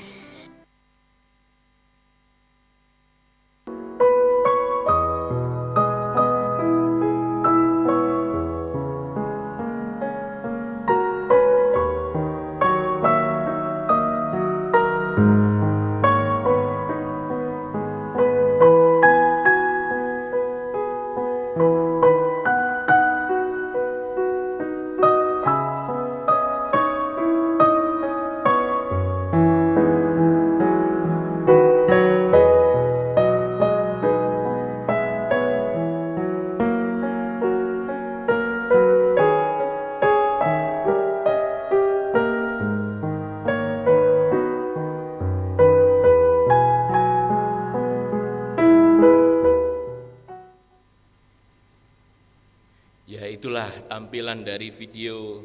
Ya, itulah tampilan dari video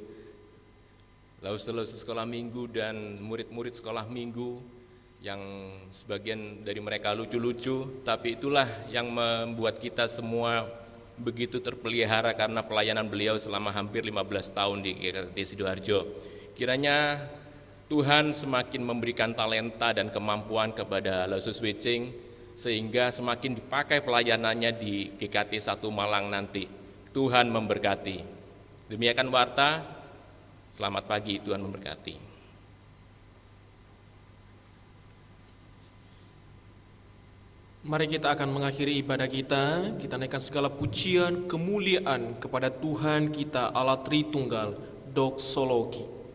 Lauser sekolah minggu dan murid-murid sekolah minggu yang sebagian dari mereka lucu-lucu, tapi itulah yang membuat kita semua begitu terpelihara karena pelayanan beliau selama hampir 15 tahun di GKT Sidoarjo. Kiranya Tuhan semakin memberikan talenta dan kemampuan kepada Lauser Switching sehingga semakin dipakai pelayanannya di GKT 1 Malang nanti. Tuhan memberkati. Demikian warta, selamat pagi, Tuhan memberkati. Mari kita akan mengakhiri ibadah kita naikkan segala pujian, kemuliaan kepada Tuhan kita Allah Tritunggal, doksologi.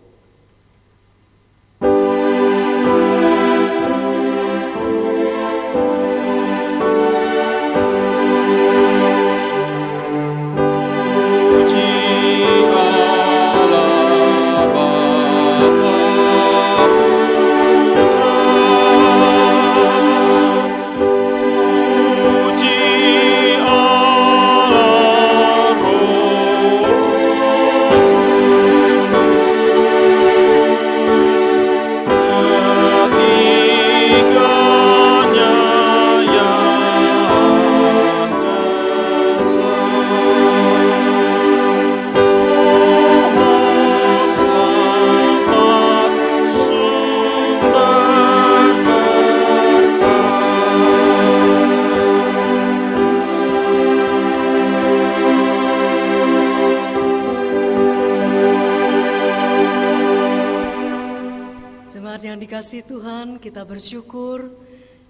Dikasih Tuhan, kita bersyukur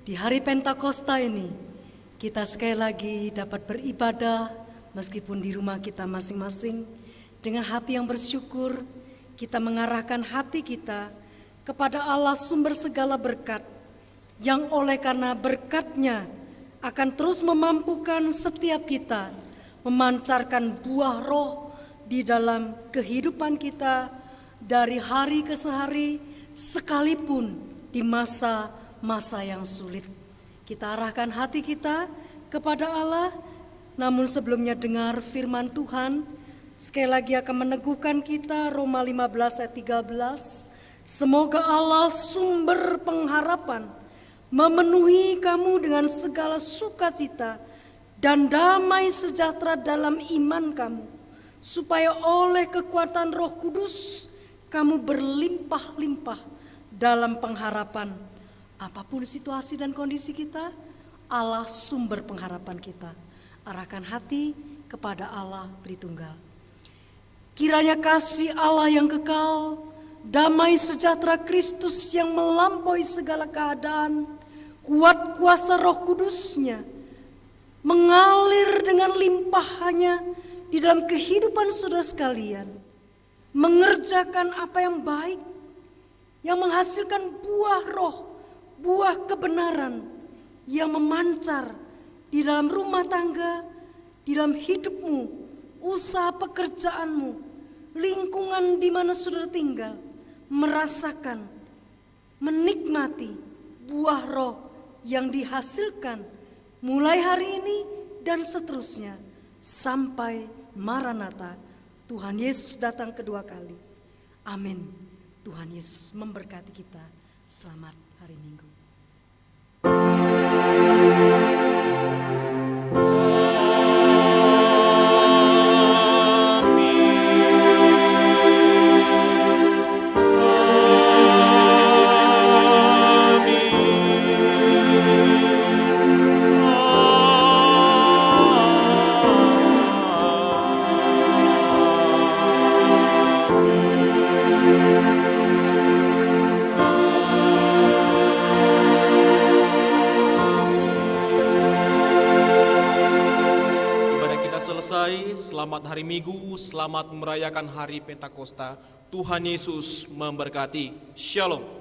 di hari Pentakosta ini kita sekali lagi dapat beribadah meskipun di rumah kita masing-masing dengan hati yang bersyukur. Kita mengarahkan hati kita kepada Allah sumber segala berkat yang oleh karena berkat-Nya akan terus memampukan setiap kita memancarkan buah roh di dalam kehidupan kita dari hari ke hari, sekalipun di masa-masa yang sulit. Kita arahkan hati kita kepada Allah, namun sebelumnya dengar firman Tuhan, sekali lagi akan meneguhkan kita Roma 15 ayat 13. Semoga Allah sumber pengharapan memenuhi kamu dengan segala sukacita dan damai sejahtera dalam iman kamu, supaya oleh kekuatan Roh Kudus kamu berlimpah-limpah dalam pengharapan. Apapun situasi dan kondisi kita, Allah sumber pengharapan kita. Arahkan hati kepada Allah Tritunggal. Kiranya kasih Allah yang kekal, damai sejahtera Kristus yang melampaui segala keadaan, kuat kuasa Roh Kudus-Nya mengalir dengan limpahannya di dalam kehidupan saudara sekalian, mengerjakan apa yang baik, yang menghasilkan buah roh, buah kebenaran yang memancar di dalam rumah tangga, di dalam hidupmu, usaha pekerjaanmu, lingkungan di mana saudara tinggal, merasakan, menikmati buah roh yang dihasilkan mulai hari ini dan seterusnya sampai Maranatha, Tuhan Yesus datang kedua kali. Amin. Tuhan Yesus memberkati kita. Selamat hari Minggu. selesai. Selamat hari Minggu, selamat merayakan hari Pentakosta. Tuhan Yesus memberkati. Shalom.